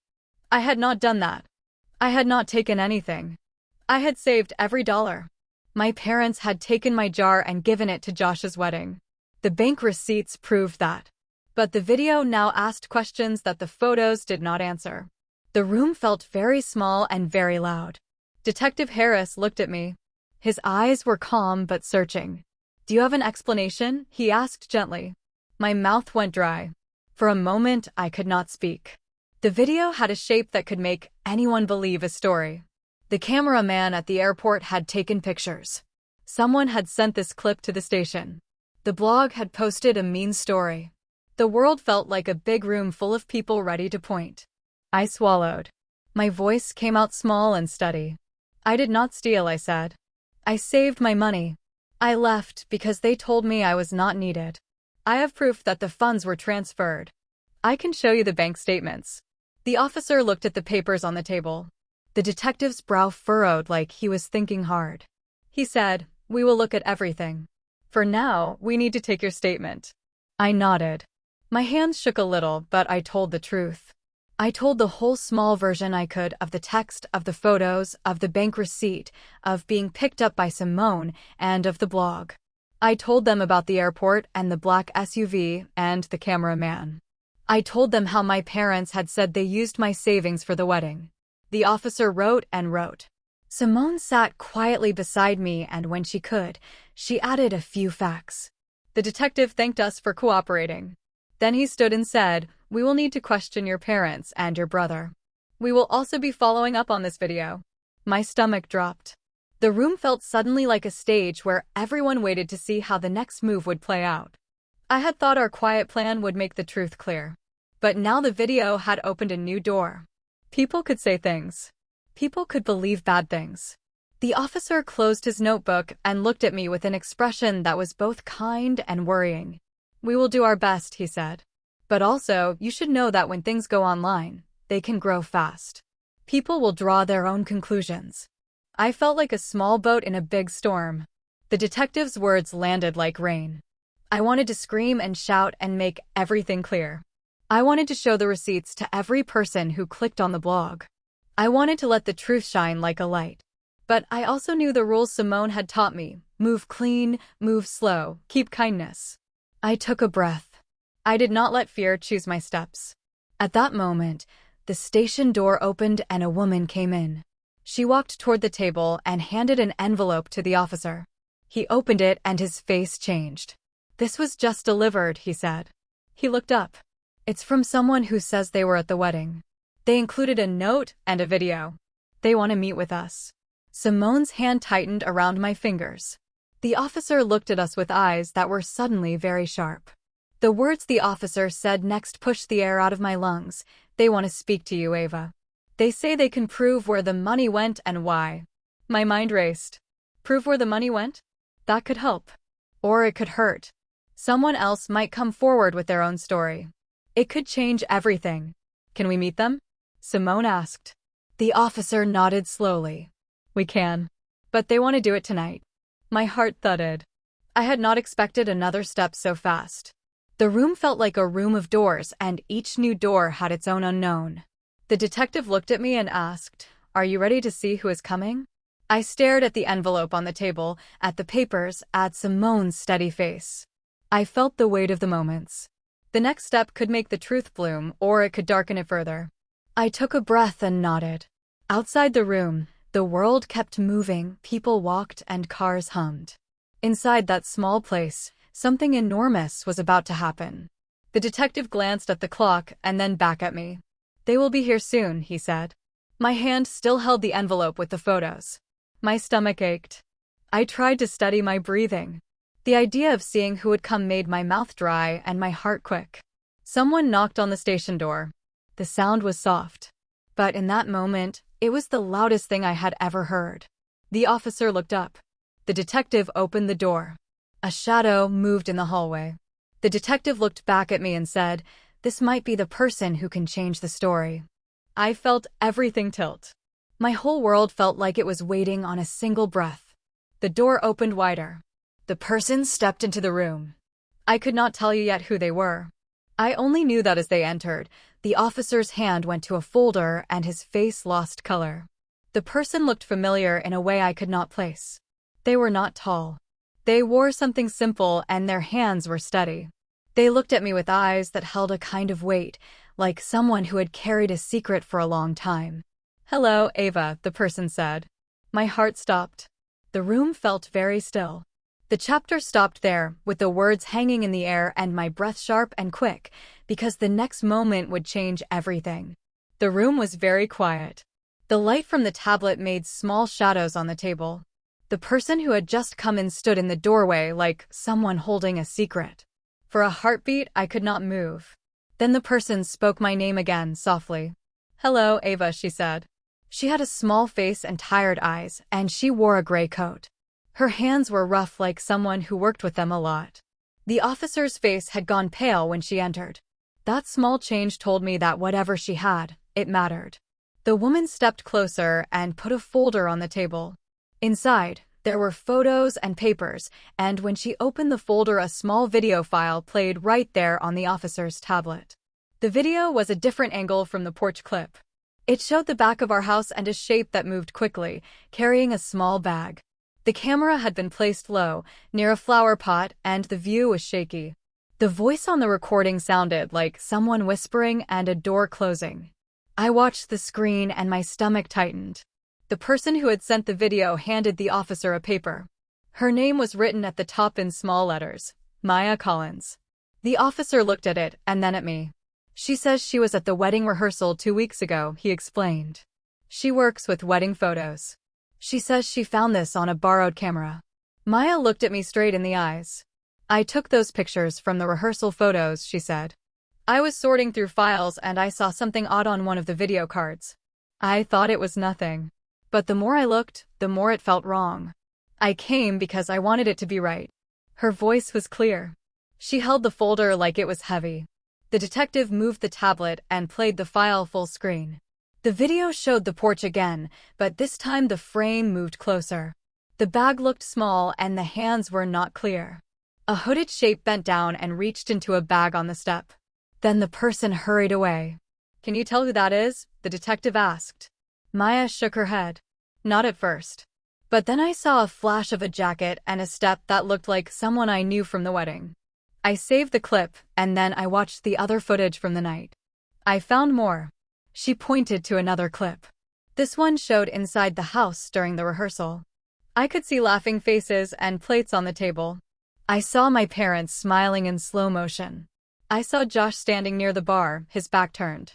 I had not done that. I had not taken anything. I had saved every dollar. My parents had taken my jar and given it to Josh's wedding. The bank receipts proved that. But the video now asked questions that the photos did not answer. The room felt very small and very loud. Detective Harris looked at me. His eyes were calm but searching. "Do you have an explanation?" he asked gently. My mouth went dry. For a moment, I could not speak. The video had a shape that could make anyone believe a story. The cameraman at the airport had taken pictures. Someone had sent this clip to the station. The blog had posted a mean story. The world felt like a big room full of people ready to point. I swallowed. My voice came out small and steady. "I did not steal," I said. "I saved my money. I left because they told me I was not needed. I have proof that the funds were transferred. I can show you the bank statements." The officer looked at the papers on the table. The detective's brow furrowed like he was thinking hard. He said, "We will look at everything. For now, we need to take your statement." I nodded. My hands shook a little, but I told the truth. I told the whole small version I could of the text, of the photos, of the bank receipt, of being picked up by Simone, and of the blog. I told them about the airport and the black SUV and the cameraman. I told them how my parents had said they used my savings for the wedding. The officer wrote and wrote. Simone sat quietly beside me, and when she could, she added a few facts. The detective thanked us for cooperating. Then he stood and said, "We will need to question your parents and your brother. We will also be following up on this video." My stomach dropped. The room felt suddenly like a stage where everyone waited to see how the next move would play out. I had thought our quiet plan would make the truth clear. But now the video had opened a new door. People could say things. People could believe bad things. The officer closed his notebook and looked at me with an expression that was both kind and worrying. "We will do our best," he said. "But also, you should know that when things go online, they can grow fast. People will draw their own conclusions." I felt like a small boat in a big storm. The detective's words landed like rain. I wanted to scream and shout and make everything clear. I wanted to show the receipts to every person who clicked on the blog. I wanted to let the truth shine like a light. But I also knew the rules Simone had taught me: move clean, move slow, keep kindness. I took a breath. I did not let fear choose my steps. At that moment, the station door opened and a woman came in. She walked toward the table and handed an envelope to the officer. He opened it and his face changed. "This was just delivered," he said. He looked up. "It's from someone who says they were at the wedding. They included a note and a video. They want to meet with us." Simone's hand tightened around my fingers. The officer looked at us with eyes that were suddenly very sharp. The words the officer said next pushed the air out of my lungs. "They want to speak to you, Ava. They say they can prove where the money went and why." My mind raced. Prove where the money went? That could help. Or it could hurt. Someone else might come forward with their own story. It could change everything. "Can we meet them?" Simone asked. The officer nodded slowly. "We can. But they want to do it tonight." My heart thudded. I had not expected another step so fast. The room felt like a room of doors, and each new door had its own unknown. The detective looked at me and asked, "Are you ready to see who is coming?" I stared at the envelope on the table, at the papers, at Simone's steady face. I felt the weight of the moments. The next step could make the truth bloom, or it could darken it further. I took a breath and nodded. Outside the room, the world kept moving, people walked and cars hummed. Inside that small place, something enormous was about to happen. The detective glanced at the clock and then back at me. "They will be here soon," he said. My hand still held the envelope with the photos. My stomach ached. I tried to steady my breathing. The idea of seeing who would come made my mouth dry and my heart quick. Someone knocked on the station door. The sound was soft. But in that moment, it was the loudest thing I had ever heard. The officer looked up. The detective opened the door. A shadow moved in the hallway. The detective looked back at me and said, "This might be the person who can change the story." I felt everything tilt. My whole world felt like it was waiting on a single breath. The door opened wider. The person stepped into the room. I could not tell you yet who they were. I only knew that as they entered, the officer's hand went to a folder and his face lost color. The person looked familiar in a way I could not place. They were not tall. They wore something simple and their hands were steady. They looked at me with eyes that held a kind of weight, like someone who had carried a secret for a long time. "Hello, Ava," the person said. My heart stopped. The room felt very still. The chapter stopped there, with the words hanging in the air and my breath sharp and quick, because the next moment would change everything. The room was very quiet. The light from the tablet made small shadows on the table. The person who had just come in stood in the doorway like someone holding a secret. For a heartbeat, I could not move. Then the person spoke my name again, softly. "Hello, Ava," she said. She had a small face and tired eyes, and she wore a gray coat. Her hands were rough like someone who worked with them a lot. The officer's face had gone pale when she entered. That small change told me that whatever she had, it mattered. The woman stepped closer and put a folder on the table. Inside, there were photos and papers, and when she opened the folder, a small video file played right there on the officer's tablet. The video was a different angle from the porch clip. It showed the back of our house and a shape that moved quickly, carrying a small bag. The camera had been placed low, near a flower pot, and the view was shaky. The voice on the recording sounded like someone whispering and a door closing. I watched the screen and my stomach tightened. The person who had sent the video handed the officer a paper. Her name was written at the top in small letters, Maya Collins. The officer looked at it and then at me. "She says she was at the wedding rehearsal 2 weeks ago," he explained. "She works with wedding photos. She says she found this on a borrowed camera." Maya looked at me straight in the eyes. "I took those pictures from the rehearsal photos," she said. "I was sorting through files and I saw something odd on one of the video cards. I thought it was nothing. But the more I looked, the more it felt wrong. I came because I wanted it to be right." Her voice was clear. She held the folder like it was heavy. The detective moved the tablet and played the file full screen. The video showed the porch again, but this time the frame moved closer. The bag looked small and the hands were not clear. A hooded shape bent down and reached into a bag on the step. Then the person hurried away. "Can you tell who that is?" the detective asked. Maya shook her head. "Not at first. But then I saw a flash of a jacket and a step that looked like someone I knew from the wedding. I saved the clip, and then I watched the other footage from the night. I found more." She pointed to another clip. This one showed inside the house during the rehearsal. I could see laughing faces and plates on the table. I saw my parents smiling in slow motion. I saw Josh standing near the bar, his back turned.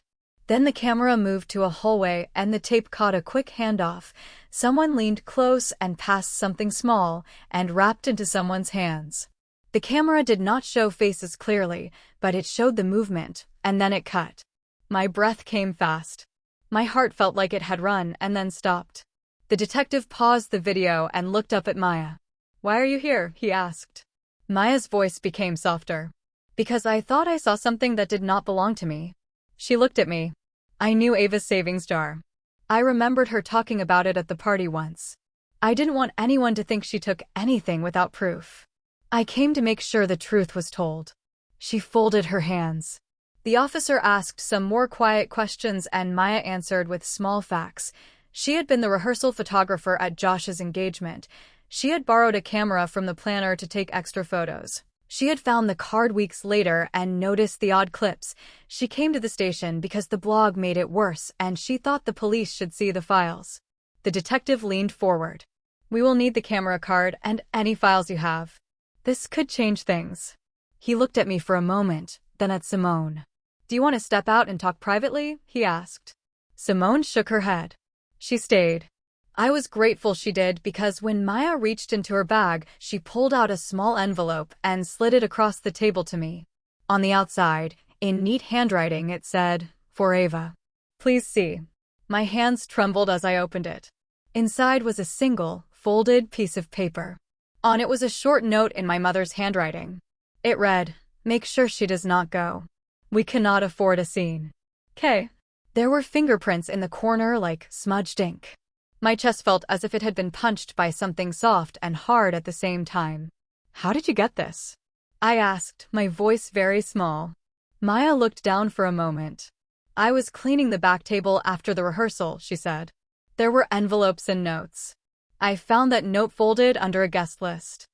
Then the camera moved to a hallway and the tape caught a quick handoff. Someone leaned close and passed something small and wrapped into someone's hands. The camera did not show faces clearly, but it showed the movement, and then it cut. My breath came fast. My heart felt like it had run and then stopped. The detective paused the video and looked up at Maya. "Why are you here?" he asked. Maya's voice became softer. "Because I thought I saw something that did not belong to me." She looked at me. I knew Ava's savings jar. I remembered her talking about it at the party once. I didn't want anyone to think she took anything without proof. I came to make sure the truth was told. She folded her hands. The officer asked some more quiet questions and Maya answered with small facts. She had been the rehearsal photographer at Josh's engagement. She had borrowed a camera from the planner to take extra photos. She had found the card weeks later and noticed the odd clips. She came to the station because the blog made it worse and she thought the police should see the files. The detective leaned forward. "We will need the camera card and any files you have. This could change things." He looked at me for a moment, then at Simone. "Do you want to step out and talk privately?" he asked. Simone shook her head. She stayed. I was grateful she did because when Maya reached into her bag, she pulled out a small envelope and slid it across the table to me. On the outside, in neat handwriting, it said, "For Ava. Please see." My hands trembled as I opened it. Inside was a single, folded piece of paper. On it was a short note in my mother's handwriting. It read, "Make sure she does not go. We cannot afford a scene. K." There were fingerprints in the corner like smudged ink. My chest felt as if it had been punched by something soft and hard at the same time. "How did you get this?" I asked, my voice very small. Maya looked down for a moment. "I was cleaning the back table after the rehearsal," she said. There were envelopes and notes. I found that note folded under a guest list.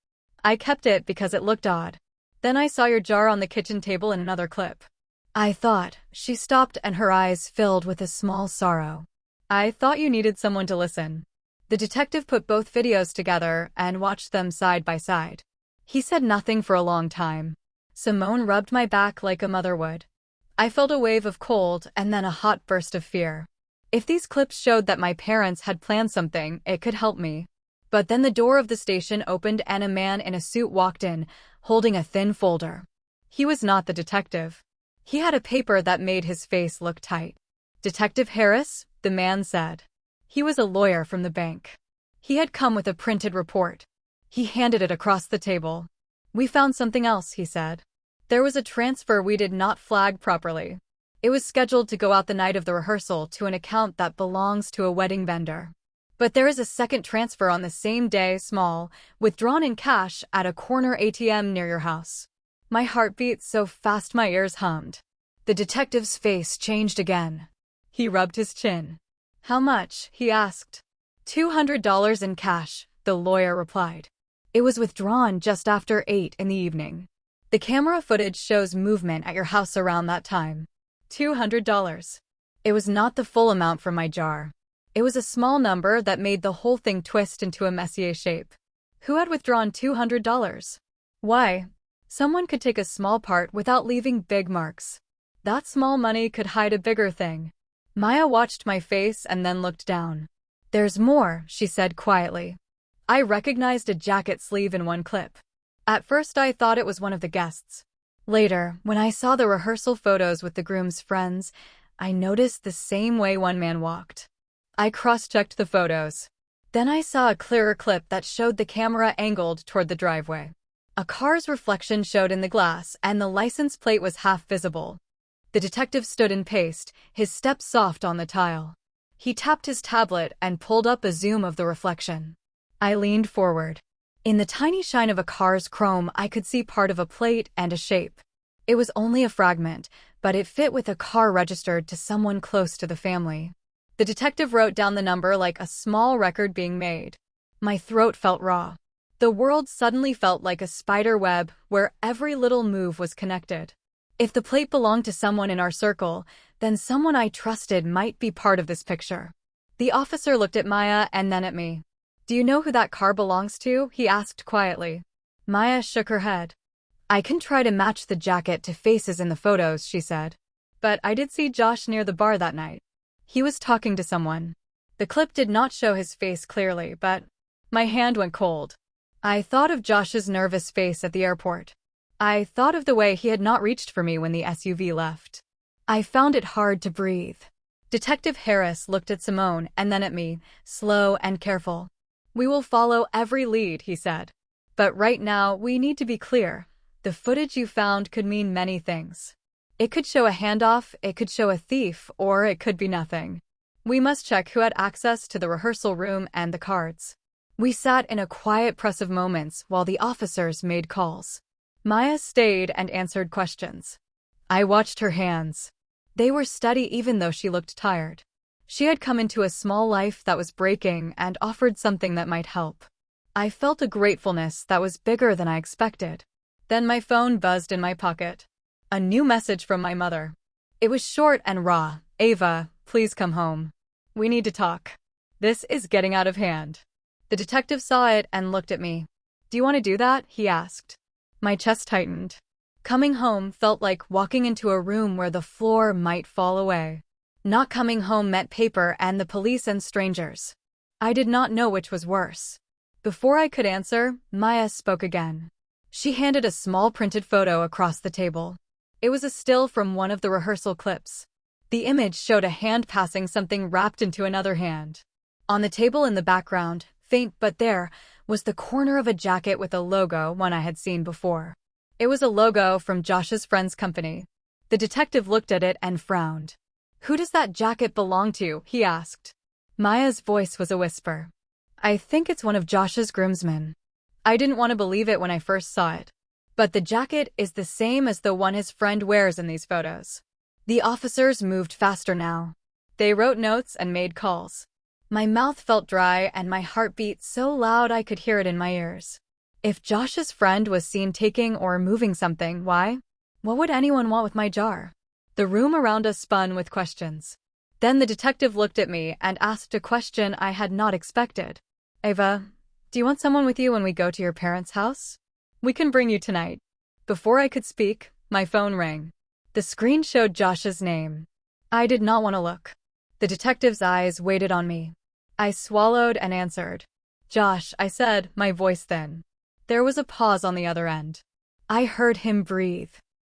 I kept it because it looked odd. Then I saw your jar on the kitchen table in another clip. I thought. She stopped and her eyes filled with a small sorrow. "I thought you needed someone to listen." The detective put both videos together and watched them side by side. He said nothing for a long time. Simone rubbed my back like a mother would. I felt a wave of cold and then a hot burst of fear. If these clips showed that my parents had planned something, it could help me. But then the door of the station opened and a man in a suit walked in, holding a thin folder. He was not the detective. He had a paper that made his face look tight. "Detective Harris?" the man said. He was a lawyer from the bank. He had come with a printed report. He handed it across the table. "We found something else," he said. "There was a transfer we did not flag properly. It was scheduled to go out the night of the rehearsal to an account that belongs to a wedding vendor. But there is a second transfer on the same day, small, withdrawn in cash at a corner ATM near your house." My heart beat so fast my ears hummed. The detective's face changed again. He rubbed his chin. "How much?" he asked. $200 in cash, the lawyer replied. "It was withdrawn just after 8 in the evening. The camera footage shows movement at your house around that time." $200. It was not the full amount from my jar. It was a small number that made the whole thing twist into a Messier shape. Who had withdrawn $200? Why? Someone could take a small part without leaving big marks. That small money could hide a bigger thing. Maya watched my face and then looked down. "There's more," she said quietly. I recognized a jacket sleeve in one clip. At first I thought it was one of the guests. Later, when I saw the rehearsal photos with the groom's friends, I noticed the same way one man walked. I cross-checked the photos. Then I saw a clearer clip that showed the camera angled toward the driveway. A car's reflection showed in the glass, and the license plate was half visible. The detective stood and paced, his steps soft on the tile. He tapped his tablet and pulled up a zoom of the reflection. I leaned forward. In the tiny shine of a car's chrome, I could see part of a plate and a shape. It was only a fragment, but it fit with a car registered to someone close to the family. The detective wrote down the number like a small record being made. My throat felt raw. The world suddenly felt like a spider web where every little move was connected. If the plate belonged to someone in our circle, then someone I trusted might be part of this picture. The officer looked at Maya and then at me. "Do you know who that car belongs to?" he asked quietly. Maya shook her head. "I can try to match the jacket to faces in the photos," she said. "But I did see Josh near the bar that night. He was talking to someone." The clip did not show his face clearly, but my hand went cold. I thought of Josh's nervous face at the airport. I thought of the way he had not reached for me when the SUV left. I found it hard to breathe. Detective Harris looked at Simone and then at me, slow and careful. "We will follow every lead," he said. "But right now, we need to be clear. The footage you found could mean many things. It could show a handoff, it could show a thief, or it could be nothing. We must check who had access to the rehearsal room and the cards." We sat in a quiet press of moments while the officers made calls. Maya stayed and answered questions. I watched her hands. They were steady even though she looked tired. She had come into a small life that was breaking and offered something that might help. I felt a gratefulness that was bigger than I expected. Then my phone buzzed in my pocket. A new message from my mother. It was short and raw. "Ava, please come home. We need to talk. This is getting out of hand." The detective saw it and looked at me. "Do you want to do that?" he asked. My chest tightened. Coming home felt like walking into a room where the floor might fall away. Not coming home meant paper and the police and strangers. I did not know which was worse. Before I could answer, Maya spoke again. She handed a small printed photo across the table. It was a still from one of the rehearsal clips. The image showed a hand passing something wrapped into another hand. On the table in the background, faint but there, was the corner of a jacket with a logo, one I had seen before. It was a logo from Josh's friend's company. The detective looked at it and frowned. "Who does that jacket belong to?" he asked. Maya's voice was a whisper. "I think it's one of Josh's groomsmen." I didn't want to believe it when I first saw it. But the jacket is the same as the one his friend wears in these photos. The officers moved faster now. They wrote notes and made calls. My mouth felt dry and my heart beat so loud I could hear it in my ears. If Josh's friend was seen taking or moving something, why? What would anyone want with my jar? The room around us spun with questions. Then the detective looked at me and asked a question I had not expected. "Ava, do you want someone with you when we go to your parents' house? We can bring you tonight." Before I could speak, my phone rang. The screen showed Josh's name. I did not want to look. The detective's eyes waited on me. I swallowed and answered. "Josh," I said, my voice thin. There was a pause on the other end. I heard him breathe.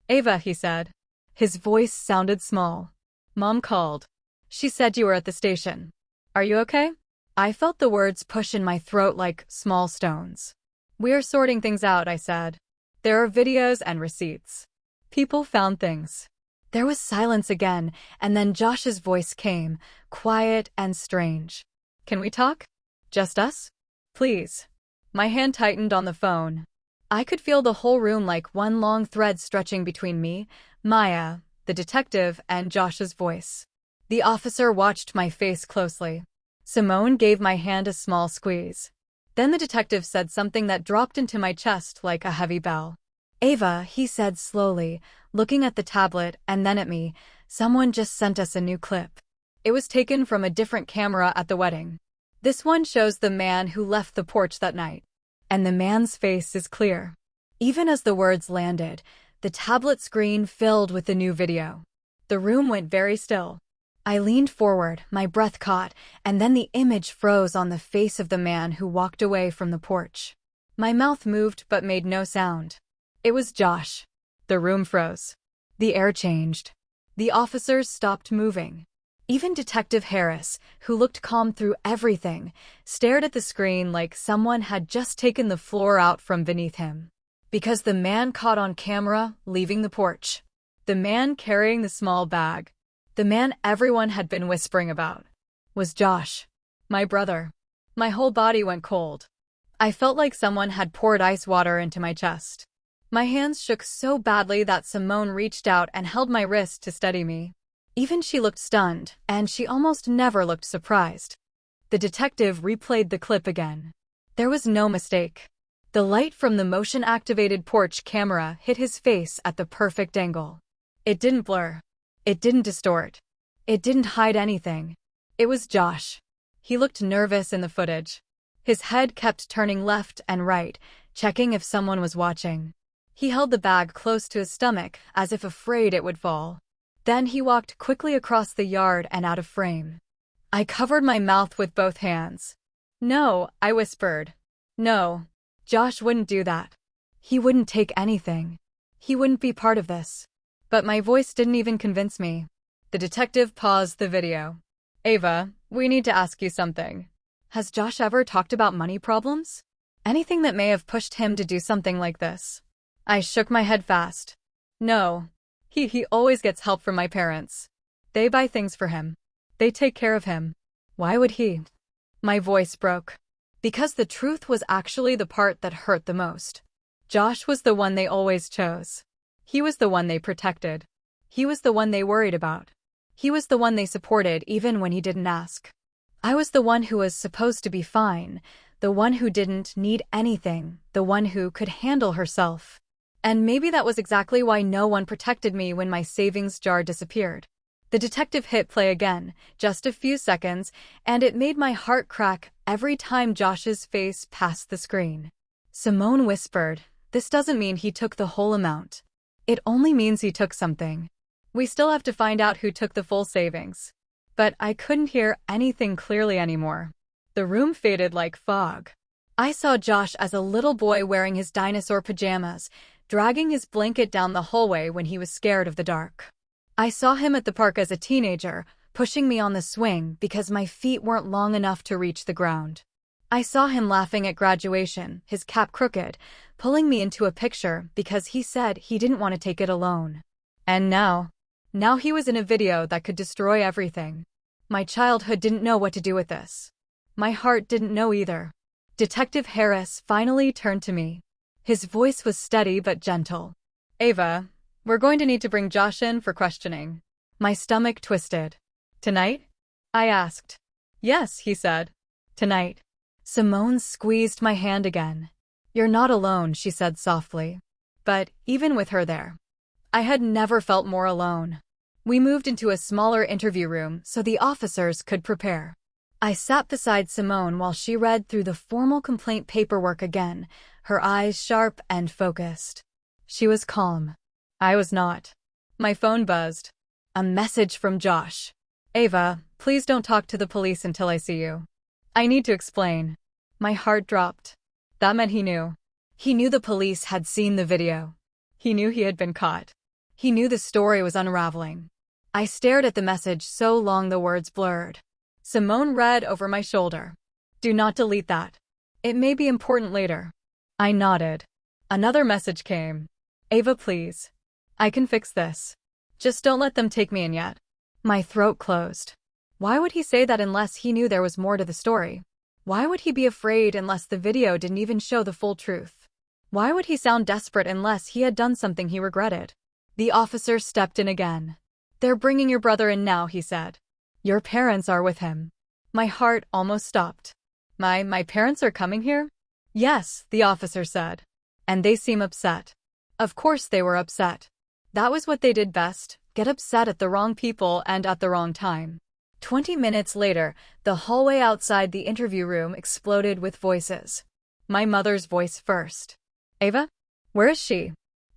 "Ava," he said. His voice sounded small. "Mom called. She said you were at the station. Are you okay?" I felt the words push in my throat like small stones. "We're sorting things out," I said. "There are videos and receipts. People found things." There was silence again, and then Josh's voice came, quiet and strange. "Can we talk? Just us? Please." My hand tightened on the phone. I could feel the whole room like one long thread stretching between me, Maya, the detective, and Josh's voice. The officer watched my face closely. Simone gave my hand a small squeeze. Then the detective said something that dropped into my chest like a heavy bell. "Ava," he said slowly, looking at the tablet and then at me, "someone just sent us a new clip. It was taken from a different camera at the wedding. This one shows the man who left the porch that night. And the man's face is clear." Even as the words landed, the tablet screen filled with the new video. The room went very still. I leaned forward, my breath caught, and then the image froze on the face of the man who walked away from the porch. My mouth moved but made no sound. It was Josh. The room froze. The air changed. The officers stopped moving. Even Detective Harris, who looked calm through everything, stared at the screen like someone had just taken the floor out from beneath him. Because the man caught on camera leaving the porch. The man carrying the small bag. The man everyone had been whispering about. Was Josh. My brother. My whole body went cold. I felt like someone had poured ice water into my chest. My hands shook so badly that Simone reached out and held my wrist to steady me. Even she looked stunned, and she almost never looked surprised. The detective replayed the clip again. There was no mistake. The light from the motion-activated porch camera hit his face at the perfect angle. It didn't blur. It didn't distort. It didn't hide anything. It was Josh. He looked nervous in the footage. His head kept turning left and right, checking if someone was watching. He held the bag close to his stomach, as if afraid it would fall. Then he walked quickly across the yard and out of frame. I covered my mouth with both hands. "No," I whispered. "No. Josh wouldn't do that. He wouldn't take anything. He wouldn't be part of this." But my voice didn't even convince me. The detective paused the video. "Ava, we need to ask you something. Has Josh ever talked about money problems? Anything that may have pushed him to do something like this?" I shook my head fast. "No. He always gets help from my parents. They buy things for him. They take care of him. Why would he?" My voice broke. Because the truth was actually the part that hurt the most. Josh was the one they always chose. He was the one they protected. He was the one they worried about. He was the one they supported even when he didn't ask. I was the one who was supposed to be fine, the one who didn't need anything, the one who could handle herself. And maybe that was exactly why no one protected me when my savings jar disappeared. The detective hit play again, just a few seconds, and it made my heart crack every time Josh's face passed the screen. Simone whispered, "This doesn't mean he took the whole amount. It only means he took something. We still have to find out who took the full savings." But I couldn't hear anything clearly anymore. The room faded like fog. I saw Josh as a little boy wearing his dinosaur pajamas, dragging his blanket down the hallway when he was scared of the dark. I saw him at the park as a teenager, pushing me on the swing because my feet weren't long enough to reach the ground. I saw him laughing at graduation, his cap crooked, pulling me into a picture because he said he didn't want to take it alone. And now he was in a video that could destroy everything. My childhood didn't know what to do with this. My heart didn't know either. Detective Harris finally turned to me. His voice was steady but gentle. Ava, we're going to need to bring Josh in for questioning. My stomach twisted. Tonight? I asked. Yes, he said. Tonight. Simone squeezed my hand again. You're not alone, she said softly. But even with her there, I had never felt more alone. We moved into a smaller interview room so the officers could prepare. I sat beside Simone while she read through the formal complaint paperwork again, her eyes sharp and focused. She was calm. I was not. My phone buzzed. A message from Josh. Ava, please don't talk to the police until I see you. I need to explain. My heart dropped. That meant he knew. He knew the police had seen the video. He knew he had been caught. He knew the story was unraveling. I stared at the message so long the words blurred. Simone read over my shoulder. Do not delete that. It may be important later. I nodded. Another message came. Ava, please. I can fix this. Just don't let them take me in yet. My throat closed. Why would he say that unless he knew there was more to the story? Why would he be afraid unless the video didn't even show the full truth? Why would he sound desperate unless he had done something he regretted? The officer stepped in again. They're bringing your brother in now, he said. Your parents are with him. My heart almost stopped. My parents are coming here? Yes, the officer said. And they seem upset. Of course they were upset. That was what they did best, get upset at the wrong people and at the wrong time. 20 minutes later, the hallway outside the interview room exploded with voices. My mother's voice first. Ava? Where is she?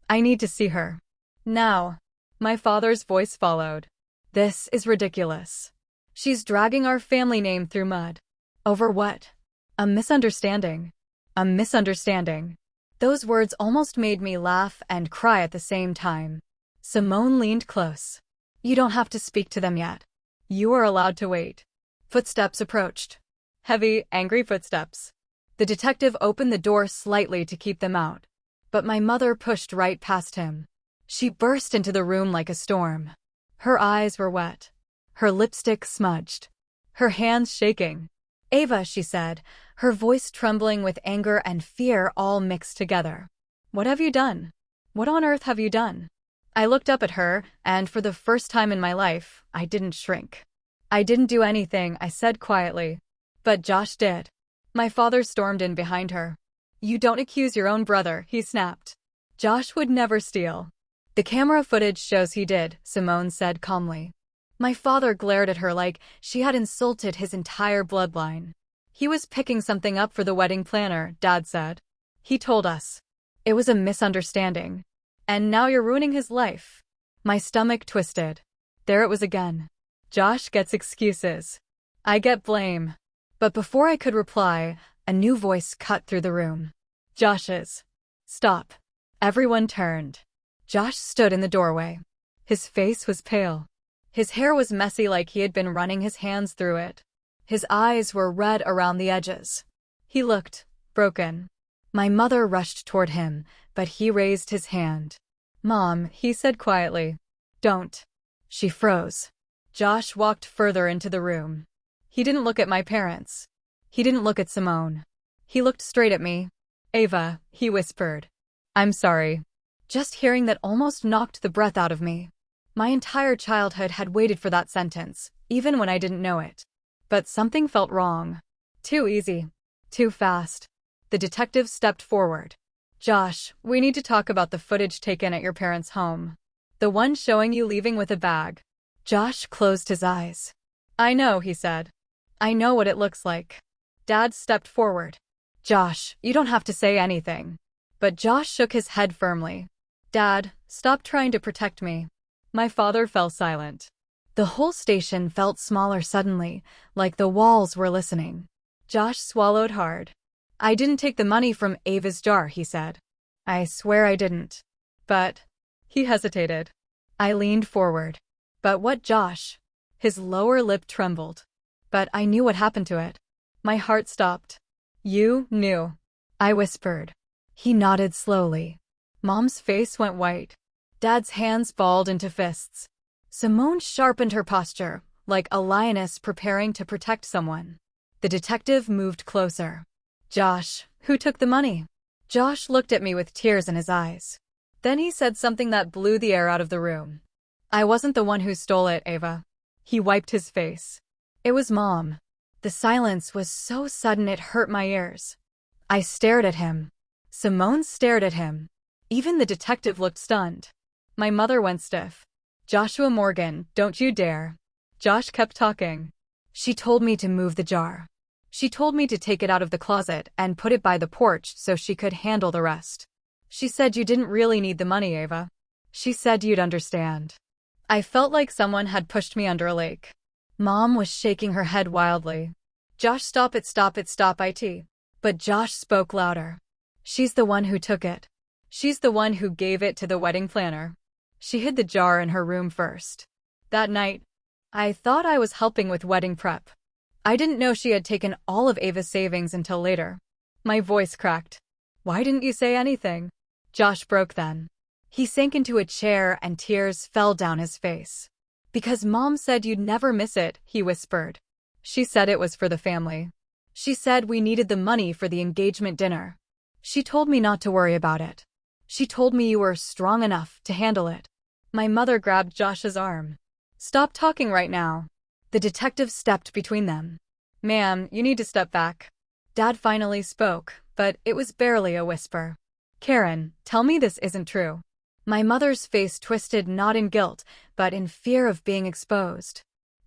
I need to see her. Now. My father's voice followed. This is ridiculous. She's dragging our family name through mud. Over what? A misunderstanding. A misunderstanding. Those words almost made me laugh and cry at the same time. Simone leaned close. You don't have to speak to them yet. You are allowed to wait. Footsteps approached. Heavy, angry footsteps. The detective opened the door slightly to keep them out. But my mother pushed right past him. She burst into the room like a storm. Her eyes were wet. Her lipstick smudged. Her hands shaking. Ava, she said, her voice trembling with anger and fear all mixed together. What have you done? What on earth have you done? I looked up at her, and for the first time in my life, I didn't shrink. I didn't do anything, I said quietly. But Josh did. My father stormed in behind her. You don't accuse your own brother, he snapped. Josh would never steal. The camera footage shows he did, Simone said calmly. My father glared at her like she had insulted his entire bloodline. He was picking something up for the wedding planner, Dad said. He told us. It was a misunderstanding. And now you're ruining his life. My stomach twisted. There it was again. Josh gets excuses. I get blame. But before I could reply, a new voice cut through the room. Josh's. Stop. Everyone turned. Josh stood in the doorway. His face was pale. His hair was messy like he had been running his hands through it. His eyes were red around the edges. He looked broken. My mother rushed toward him, but he raised his hand. Mom, he said quietly. Don't. She froze. Josh walked further into the room. He didn't look at my parents. He didn't look at Simone. He looked straight at me. Ava, he whispered. I'm sorry. Just hearing that almost knocked the breath out of me. My entire childhood had waited for that sentence, even when I didn't know it. But something felt wrong. Too easy. Too fast. The detective stepped forward. Josh, we need to talk about the footage taken at your parents' home. The one showing you leaving with a bag. Josh closed his eyes. I know, he said. I know what it looks like. Dad stepped forward. Josh, you don't have to say anything. But Josh shook his head firmly. Dad, stop trying to protect me. My father fell silent. The whole station felt smaller suddenly, like the walls were listening. Josh swallowed hard. I didn't take the money from Ava's jar, he said. I swear I didn't. But... He hesitated. I leaned forward. But what, Josh? His lower lip trembled. But I knew what happened to it. My heart stopped. You knew, I whispered. He nodded slowly. Mom's face went white. Dad's hands balled into fists. Simone sharpened her posture, like a lioness preparing to protect someone. The detective moved closer. Josh, who took the money? Josh looked at me with tears in his eyes. Then he said something that blew the air out of the room. I wasn't the one who stole it, Ava. He wiped his face. It was Mom. The silence was so sudden it hurt my ears. I stared at him. Simone stared at him. Even the detective looked stunned. My mother went stiff. Joshua Morgan, don't you dare. Josh kept talking. She told me to move the jar. She told me to take it out of the closet and put it by the porch so she could handle the rest. She said you didn't really need the money, Ava. She said you'd understand. I felt like someone had pushed me under a lake. Mom was shaking her head wildly. Josh, stop it, stop it, stop it. But Josh spoke louder. She's the one who took it. She's the one who gave it to the wedding planner. She hid the jar in her room first. That night, I thought I was helping with wedding prep. I didn't know she had taken all of Ava's savings until later. My voice cracked. Why didn't you say anything? Josh broke then. He sank into a chair and tears fell down his face. Because Mom said you'd never miss it, he whispered. She said it was for the family. She said we needed the money for the engagement dinner. She told me not to worry about it. She told me you were strong enough to handle it. My mother grabbed Josh's arm. Stop talking right now. The detective stepped between them. Ma'am, you need to step back. Dad finally spoke, but it was barely a whisper. Karen, tell me this isn't true. My mother's face twisted not in guilt, but in fear of being exposed.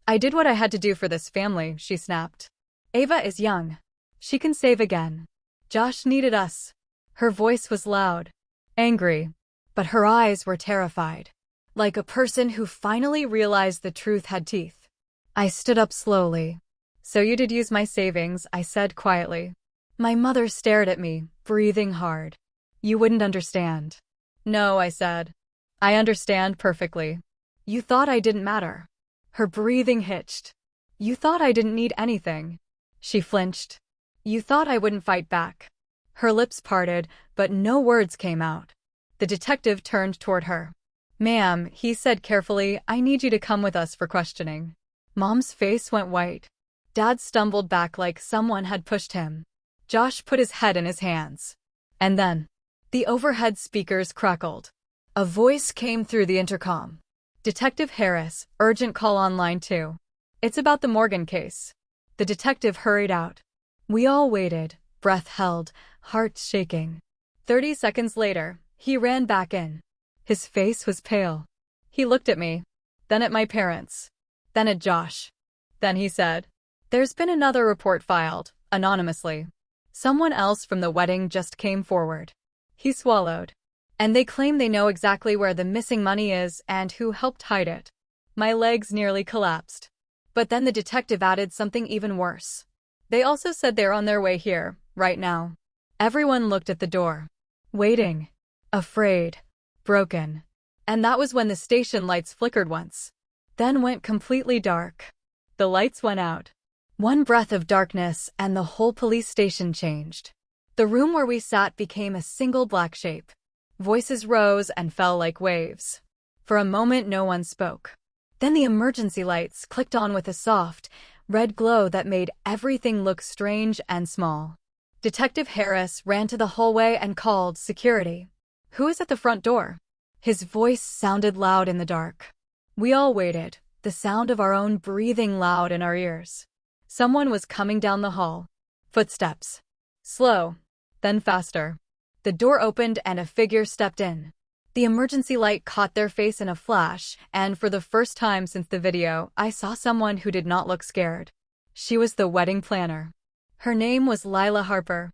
I did what I had to do for this family, she snapped. Ava is young. She can save again. Josh needed us. Her voice was loud, angry, but her eyes were terrified. Like a person who finally realized the truth had teeth. I stood up slowly. So you did use my savings, I said quietly. My mother stared at me, breathing hard. You wouldn't understand. No, I said. I understand perfectly. You thought I didn't matter. Her breathing hitched. You thought I didn't need anything. She flinched. You thought I wouldn't fight back. Her lips parted, but no words came out. The detective turned toward her. Ma'am, he said carefully, I need you to come with us for questioning. Mom's face went white. Dad stumbled back like someone had pushed him. Josh put his head in his hands. And then, the overhead speakers crackled. A voice came through the intercom. Detective Harris, urgent call on line 2. It's about the Morgan case. The detective hurried out. We all waited, breath held, hearts shaking. 30 seconds later, he ran back in. His face was pale. He looked at me, then at my parents, then at Josh. Then he said, There's been another report filed, anonymously. Someone else from the wedding just came forward. He swallowed. And they claim they know exactly where the missing money is and who helped hide it. My legs nearly collapsed. But then the detective added something even worse. They also said they're on their way here, right now. Everyone looked at the door. Waiting. Afraid. Broken. And that was when the station lights flickered once. Then went completely dark. The lights went out. One breath of darkness and the whole police station changed. The room where we sat became a single black shape. Voices rose and fell like waves. For a moment no one spoke. Then the emergency lights clicked on with a soft, red glow that made everything look strange and small. Detective Harris ran to the hallway and called security. Who is at the front door? His voice sounded loud in the dark. We all waited, the sound of our own breathing loud in our ears. Someone was coming down the hall. Footsteps. Slow, then faster. The door opened and a figure stepped in. The emergency light caught their face in a flash, and for the first time since the video, I saw someone who did not look scared. She was the wedding planner. Her name was Lila Harper.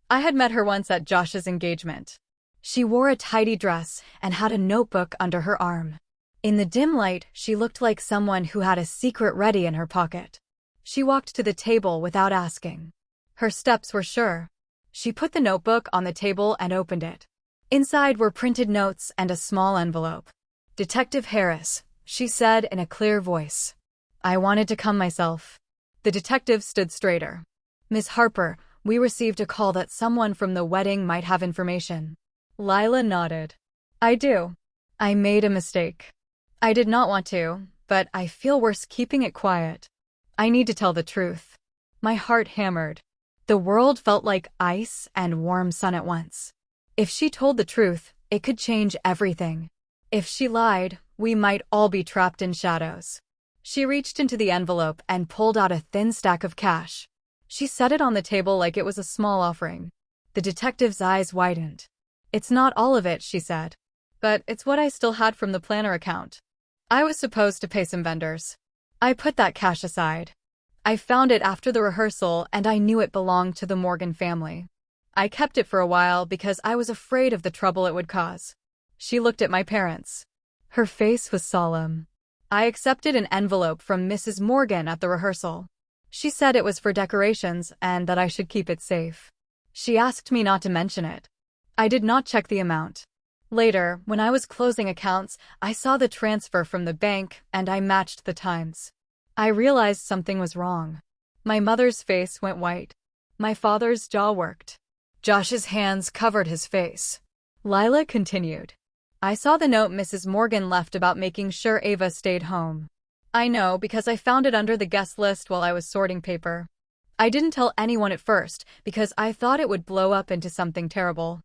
I had met her once at Josh's engagement. She wore a tidy dress and had a notebook under her arm. In the dim light, she looked like someone who had a secret ready in her pocket. She walked to the table without asking. Her steps were sure. She put the notebook on the table and opened it. Inside were printed notes and a small envelope. Detective Harris, she said in a clear voice. I wanted to come myself. The detective stood straighter. Miss Harper, we received a call that someone from the wedding might have information. Lila nodded. I do. I made a mistake. I did not want to, but I feel worse keeping it quiet. I need to tell the truth. My heart hammered. The world felt like ice and warm sun at once. If she told the truth, it could change everything. If she lied, we might all be trapped in shadows. She reached into the envelope and pulled out a thin stack of cash. She set it on the table like it was a small offering. The detective's eyes widened. It's not all of it, she said. But it's what I still had from the planner account. I was supposed to pay some vendors. I put that cash aside. I found it after the rehearsal and I knew it belonged to the Morgan family. I kept it for a while because I was afraid of the trouble it would cause. She looked at my parents. Her face was solemn. I accepted an envelope from Mrs. Morgan at the rehearsal. She said it was for decorations and that I should keep it safe. She asked me not to mention it. I did not check the amount. Later, when I was closing accounts, I saw the transfer from the bank and I matched the times. I realized something was wrong. My mother's face went white. My father's jaw worked. Josh's hands covered his face. Lila continued. I saw the note Mrs. Morgan left about making sure Ava stayed home. I know because I found it under the guest list while I was sorting paper. I didn't tell anyone at first because I thought it would blow up into something terrible.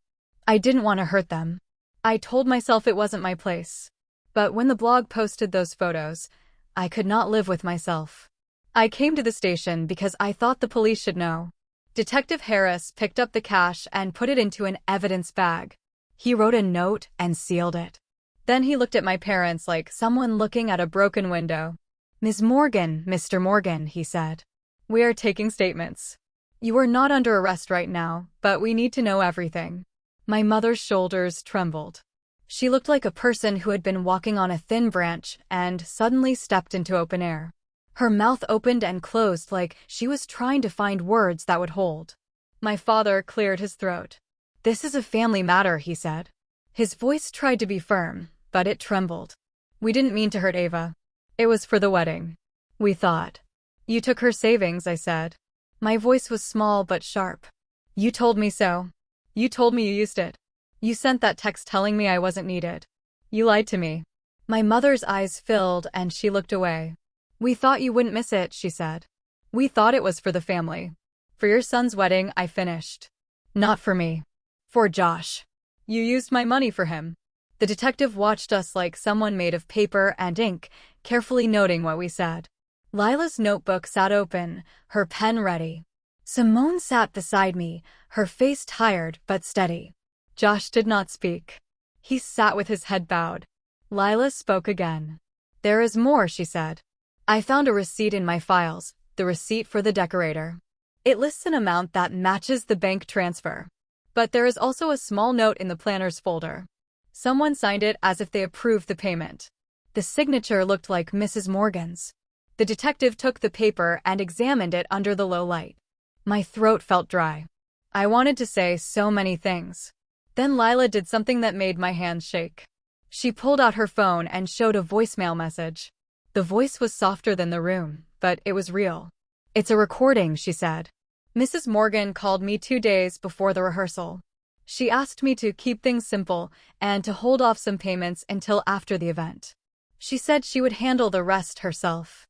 I didn't want to hurt them. I told myself it wasn't my place. But when the blog posted those photos, I could not live with myself. I came to the station because I thought the police should know. Detective Harris picked up the cash and put it into an evidence bag. He wrote a note and sealed it. Then he looked at my parents like someone looking at a broken window. Ms. Morgan, Mr. Morgan, he said. We are taking statements. You are not under arrest right now, but we need to know everything. My mother's shoulders trembled. She looked like a person who had been walking on a thin branch and suddenly stepped into open air. Her mouth opened and closed like she was trying to find words that would hold. My father cleared his throat. This is a family matter, he said. His voice tried to be firm, but it trembled. We didn't mean to hurt Ava. It was for the wedding. We thought. You took her savings, I said. My voice was small but sharp. You told me so. You told me you used it. You sent that text telling me I wasn't needed. You lied to me. My mother's eyes filled and she looked away. We thought you wouldn't miss it, she said. We thought it was for the family. For your son's wedding, I finished. Not for me. For Josh. You used my money for him. The detective watched us like someone made of paper and ink, carefully noting what we said. Lila's notebook sat open, her pen ready. Simone sat beside me, her face tired but steady. Josh did not speak. He sat with his head bowed. Lila spoke again. There is more, she said. I found a receipt in my files, the receipt for the decorator. It lists an amount that matches the bank transfer. But there is also a small note in the planner's folder. Someone signed it as if they approved the payment. The signature looked like Mrs. Morgan's. The detective took the paper and examined it under the low light. My throat felt dry. I wanted to say so many things. Then Lila did something that made my hands shake. She pulled out her phone and showed a voicemail message. The voice was softer than the room, but it was real. It's a recording, she said. Mrs. Morgan called me 2 days before the rehearsal. She asked me to keep things simple and to hold off some payments until after the event. She said she would handle the rest herself.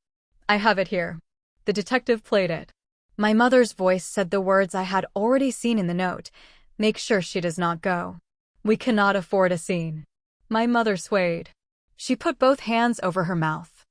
I have it here. The detective played it. My mother's voice said the words I had already seen in the note. Make sure she does not go. We cannot afford a scene. My mother swayed. She put both hands over her mouth.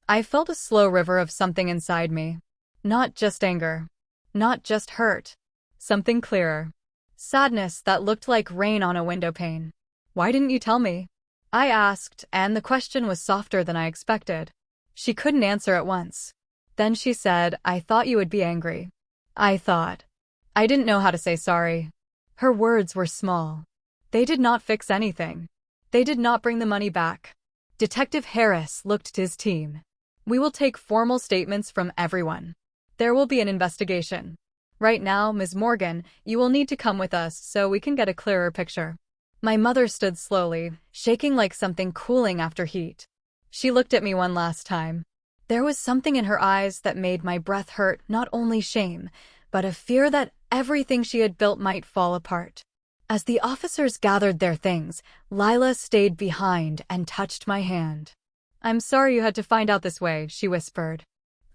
I felt a slow river of something inside me. Not just anger. Not just hurt. Something clearer. Sadness that looked like rain on a window pane. Why didn't you tell me? I asked, and the question was softer than I expected. She couldn't answer at once. Then she said, I thought you would be angry. I thought. I didn't know how to say sorry. Her words were small. They did not fix anything. They did not bring the money back. Detective Harris looked to his team. We will take formal statements from everyone. There will be an investigation. Right now, Ms. Morgan, you will need to come with us so we can get a clearer picture. My mother stood slowly, shaking like something cooling after heat. She looked at me one last time. There was something in her eyes that made my breath hurt, not only shame, but a fear that everything she had built might fall apart. As the officers gathered their things, Lila stayed behind and touched my hand. "I'm sorry you had to find out this way," she whispered.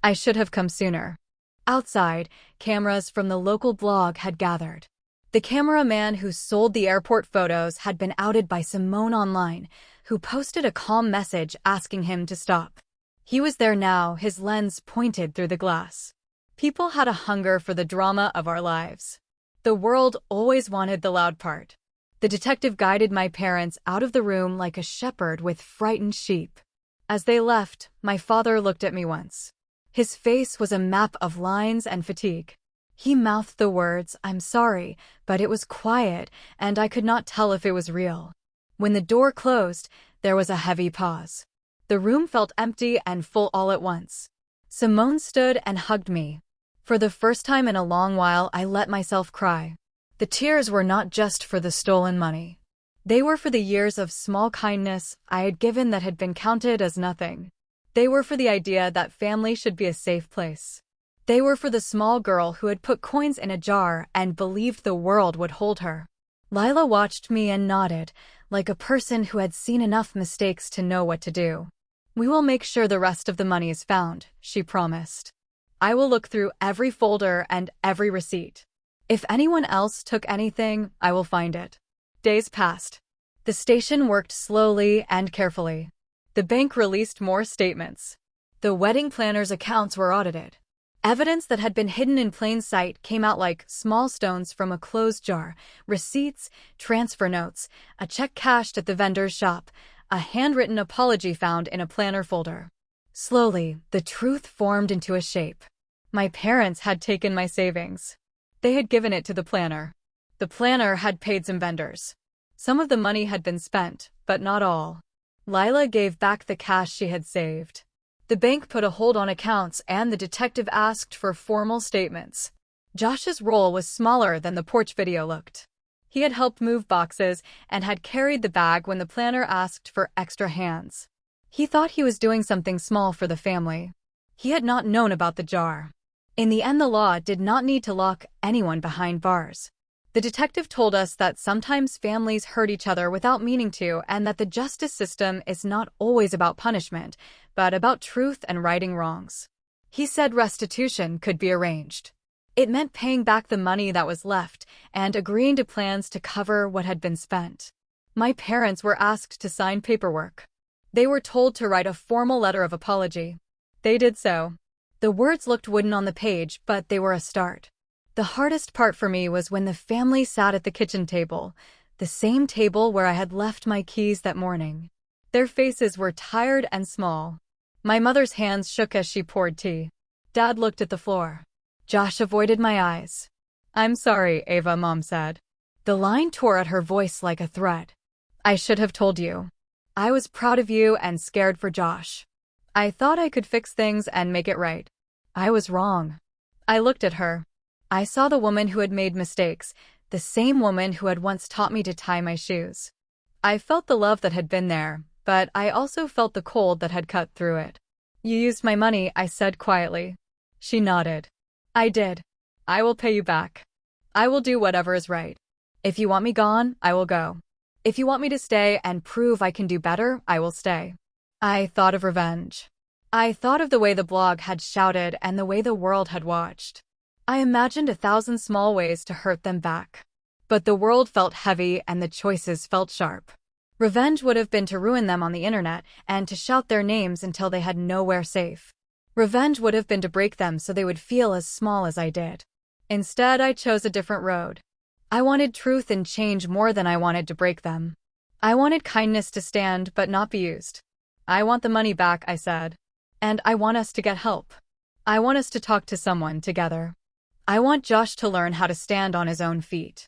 "I should have come sooner." Outside, cameras from the local blog had gathered. The cameraman who sold the airport photos had been outed by Simone online, who posted a calm message asking him to stop. He was there now, his lens pointed through the glass. People had a hunger for the drama of our lives. The world always wanted the loud part. The detective guided my parents out of the room like a shepherd with frightened sheep. As they left, my father looked at me once. His face was a map of lines and fatigue. He mouthed the words, "I'm sorry," but it was quiet, and I could not tell if it was real. When the door closed, there was a heavy pause. The room felt empty and full all at once. Simone stood and hugged me. For the first time in a long while, I let myself cry. The tears were not just for the stolen money. They were for the years of small kindness I had given that had been counted as nothing. They were for the idea that family should be a safe place. They were for the small girl who had put coins in a jar and believed the world would hold her. Lila watched me and nodded, like a person who had seen enough mistakes to know what to do. "We will make sure the rest of the money is found," she promised. "I will look through every folder and every receipt. If anyone else took anything, I will find it." Days passed. The station worked slowly and carefully. The bank released more statements. The wedding planner's accounts were audited. Evidence that had been hidden in plain sight came out like small stones from a closed jar: receipts, transfer notes, a check cashed at the vendor's shop, a handwritten apology found in a planner folder. Slowly, the truth formed into a shape. My parents had taken my savings. They had given it to the planner. The planner had paid some vendors. Some of the money had been spent, but not all. Lila gave back the cash she had saved. The bank put a hold on accounts, and the detective asked for formal statements. Josh's role was smaller than the porch video looked. He had helped move boxes and had carried the bag when the planner asked for extra hands. He thought he was doing something small for the family. He had not known about the jar. In the end, the law did not need to lock anyone behind bars. The detective told us that sometimes families hurt each other without meaning to, and that the justice system is not always about punishment, but about truth and righting wrongs. He said restitution could be arranged. It meant paying back the money that was left and agreeing to plans to cover what had been spent. My parents were asked to sign paperwork. They were told to write a formal letter of apology. They did so. The words looked wooden on the page, but they were a start. The hardest part for me was when the family sat at the kitchen table, the same table where I had left my keys that morning. Their faces were tired and small. My mother's hands shook as she poured tea. Dad looked at the floor. Josh avoided my eyes. "I'm sorry, Ava," Mom said. The line tore at her voice like a thread. "I should have told you. I was proud of you and scared for Josh. I thought I could fix things and make it right. I was wrong." I looked at her. I saw the woman who had made mistakes, the same woman who had once taught me to tie my shoes. I felt the love that had been there, but I also felt the cold that had cut through it. "You used my money," I said quietly. She nodded. "I did. I will pay you back. I will do whatever is right. If you want me gone, I will go. If you want me to stay and prove I can do better, I will stay." I thought of revenge. I thought of the way the blog had shouted and the way the world had watched. I imagined 1,000 small ways to hurt them back. But the world felt heavy and the choices felt sharp. Revenge would have been to ruin them on the internet and to shout their names until they had nowhere safe. Revenge would have been to break them so they would feel as small as I did. Instead, I chose a different road. I wanted truth and change more than I wanted to break them. I wanted kindness to stand but not be used. "I want the money back," I said. "And I want us to get help. I want us to talk to someone together. I want Josh to learn how to stand on his own feet.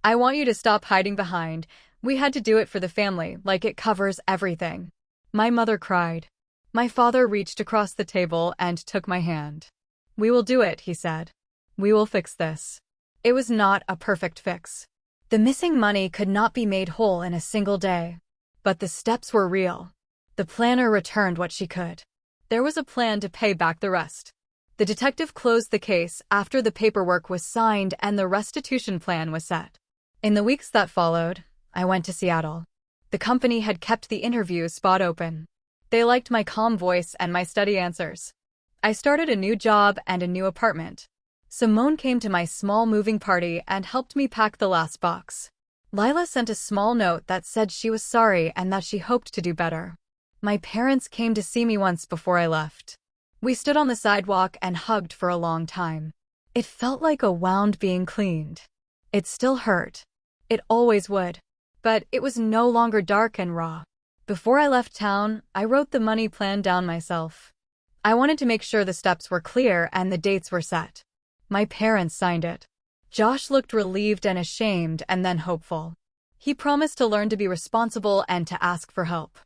I want you to stop hiding behind, 'We had to do it for the family,' like it covers everything." My mother cried. My father reached across the table and took my hand. "We will do it," he said. "We will fix this." It was not a perfect fix. The missing money could not be made whole in a single day. But the steps were real. The planner returned what she could. There was a plan to pay back the rest. The detective closed the case after the paperwork was signed and the restitution plan was set. In the weeks that followed, I went to Seattle. The company had kept the interview spot open. They liked my calm voice and my steady answers. I started a new job and a new apartment. Simone came to my small moving party and helped me pack the last box. Lila sent a small note that said she was sorry and that she hoped to do better. My parents came to see me once before I left. We stood on the sidewalk and hugged for a long time. It felt like a wound being cleaned. It still hurt. It always would. But it was no longer dark and raw. Before I left town, I wrote the money plan down myself. I wanted to make sure the steps were clear and the dates were set. My parents signed it. Josh looked relieved and ashamed and then hopeful. He promised to learn to be responsible and to ask for help.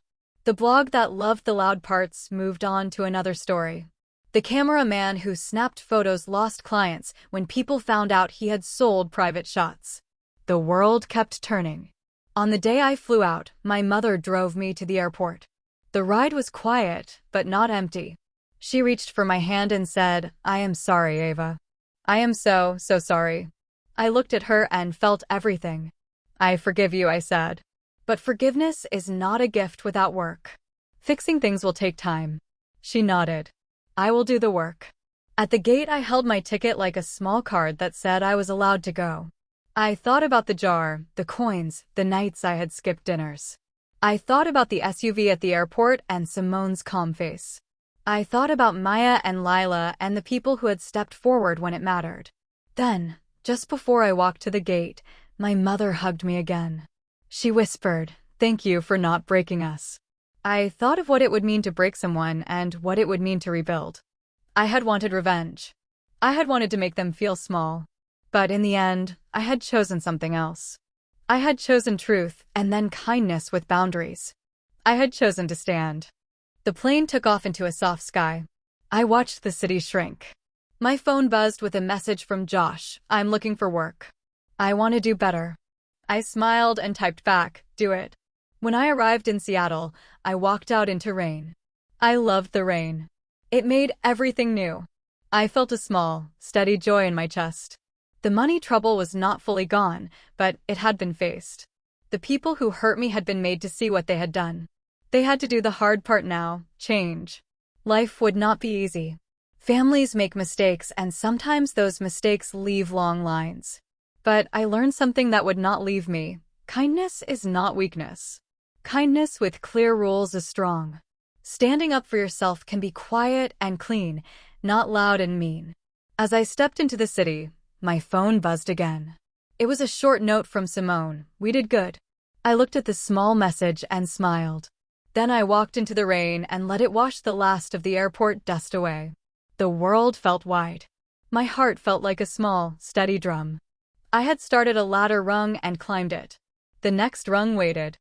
The blog that loved the loud parts moved on to another story. The cameraman who snapped photos lost clients when people found out he had sold private shots. The world kept turning. On the day I flew out, my mother drove me to the airport. The ride was quiet, but not empty. She reached for my hand and said, "I am sorry, Ava. I am so sorry." I looked at her and felt everything. "I forgive you," I said. But forgiveness is not a gift without work. Fixing things will take time. She nodded. "I will do the work." At the gate, I held my ticket like a small card that said I was allowed to go. I thought about the jar, the coins, the nights I had skipped dinners. I thought about the SUV at the airport and Simone's calm face. I thought about Maya and Lila and the people who had stepped forward when it mattered. Then, just before I walked to the gate, my mother hugged me again. She whispered, "Thank you for not breaking us." I thought of what it would mean to break someone and what it would mean to rebuild. I had wanted revenge. I had wanted to make them feel small. But in the end, I had chosen something else. I had chosen truth and then kindness with boundaries. I had chosen to stand. The plane took off into a soft sky. I watched the city shrink. My phone buzzed with a message from Josh. "I'm looking for work. I want to do better." I smiled and typed back, "Do it." When I arrived in Seattle, I walked out into rain. I loved the rain. It made everything new. I felt a small, steady joy in my chest. The money trouble was not fully gone, but it had been faced. The people who hurt me had been made to see what they had done. They had to do the hard part now, change. Life would not be easy. Families make mistakes, and sometimes those mistakes leave long lines. But I learned something that would not leave me. Kindness is not weakness. Kindness with clear rules is strong. Standing up for yourself can be quiet and clean, not loud and mean. As I stepped into the city, my phone buzzed again. It was a short note from Simone. "We did good." I looked at the small message and smiled. Then I walked into the rain and let it wash the last of the airport dust away. The world felt wide. My heart felt like a small, steady drum. I had started a ladder rung and climbed it. The next rung waited.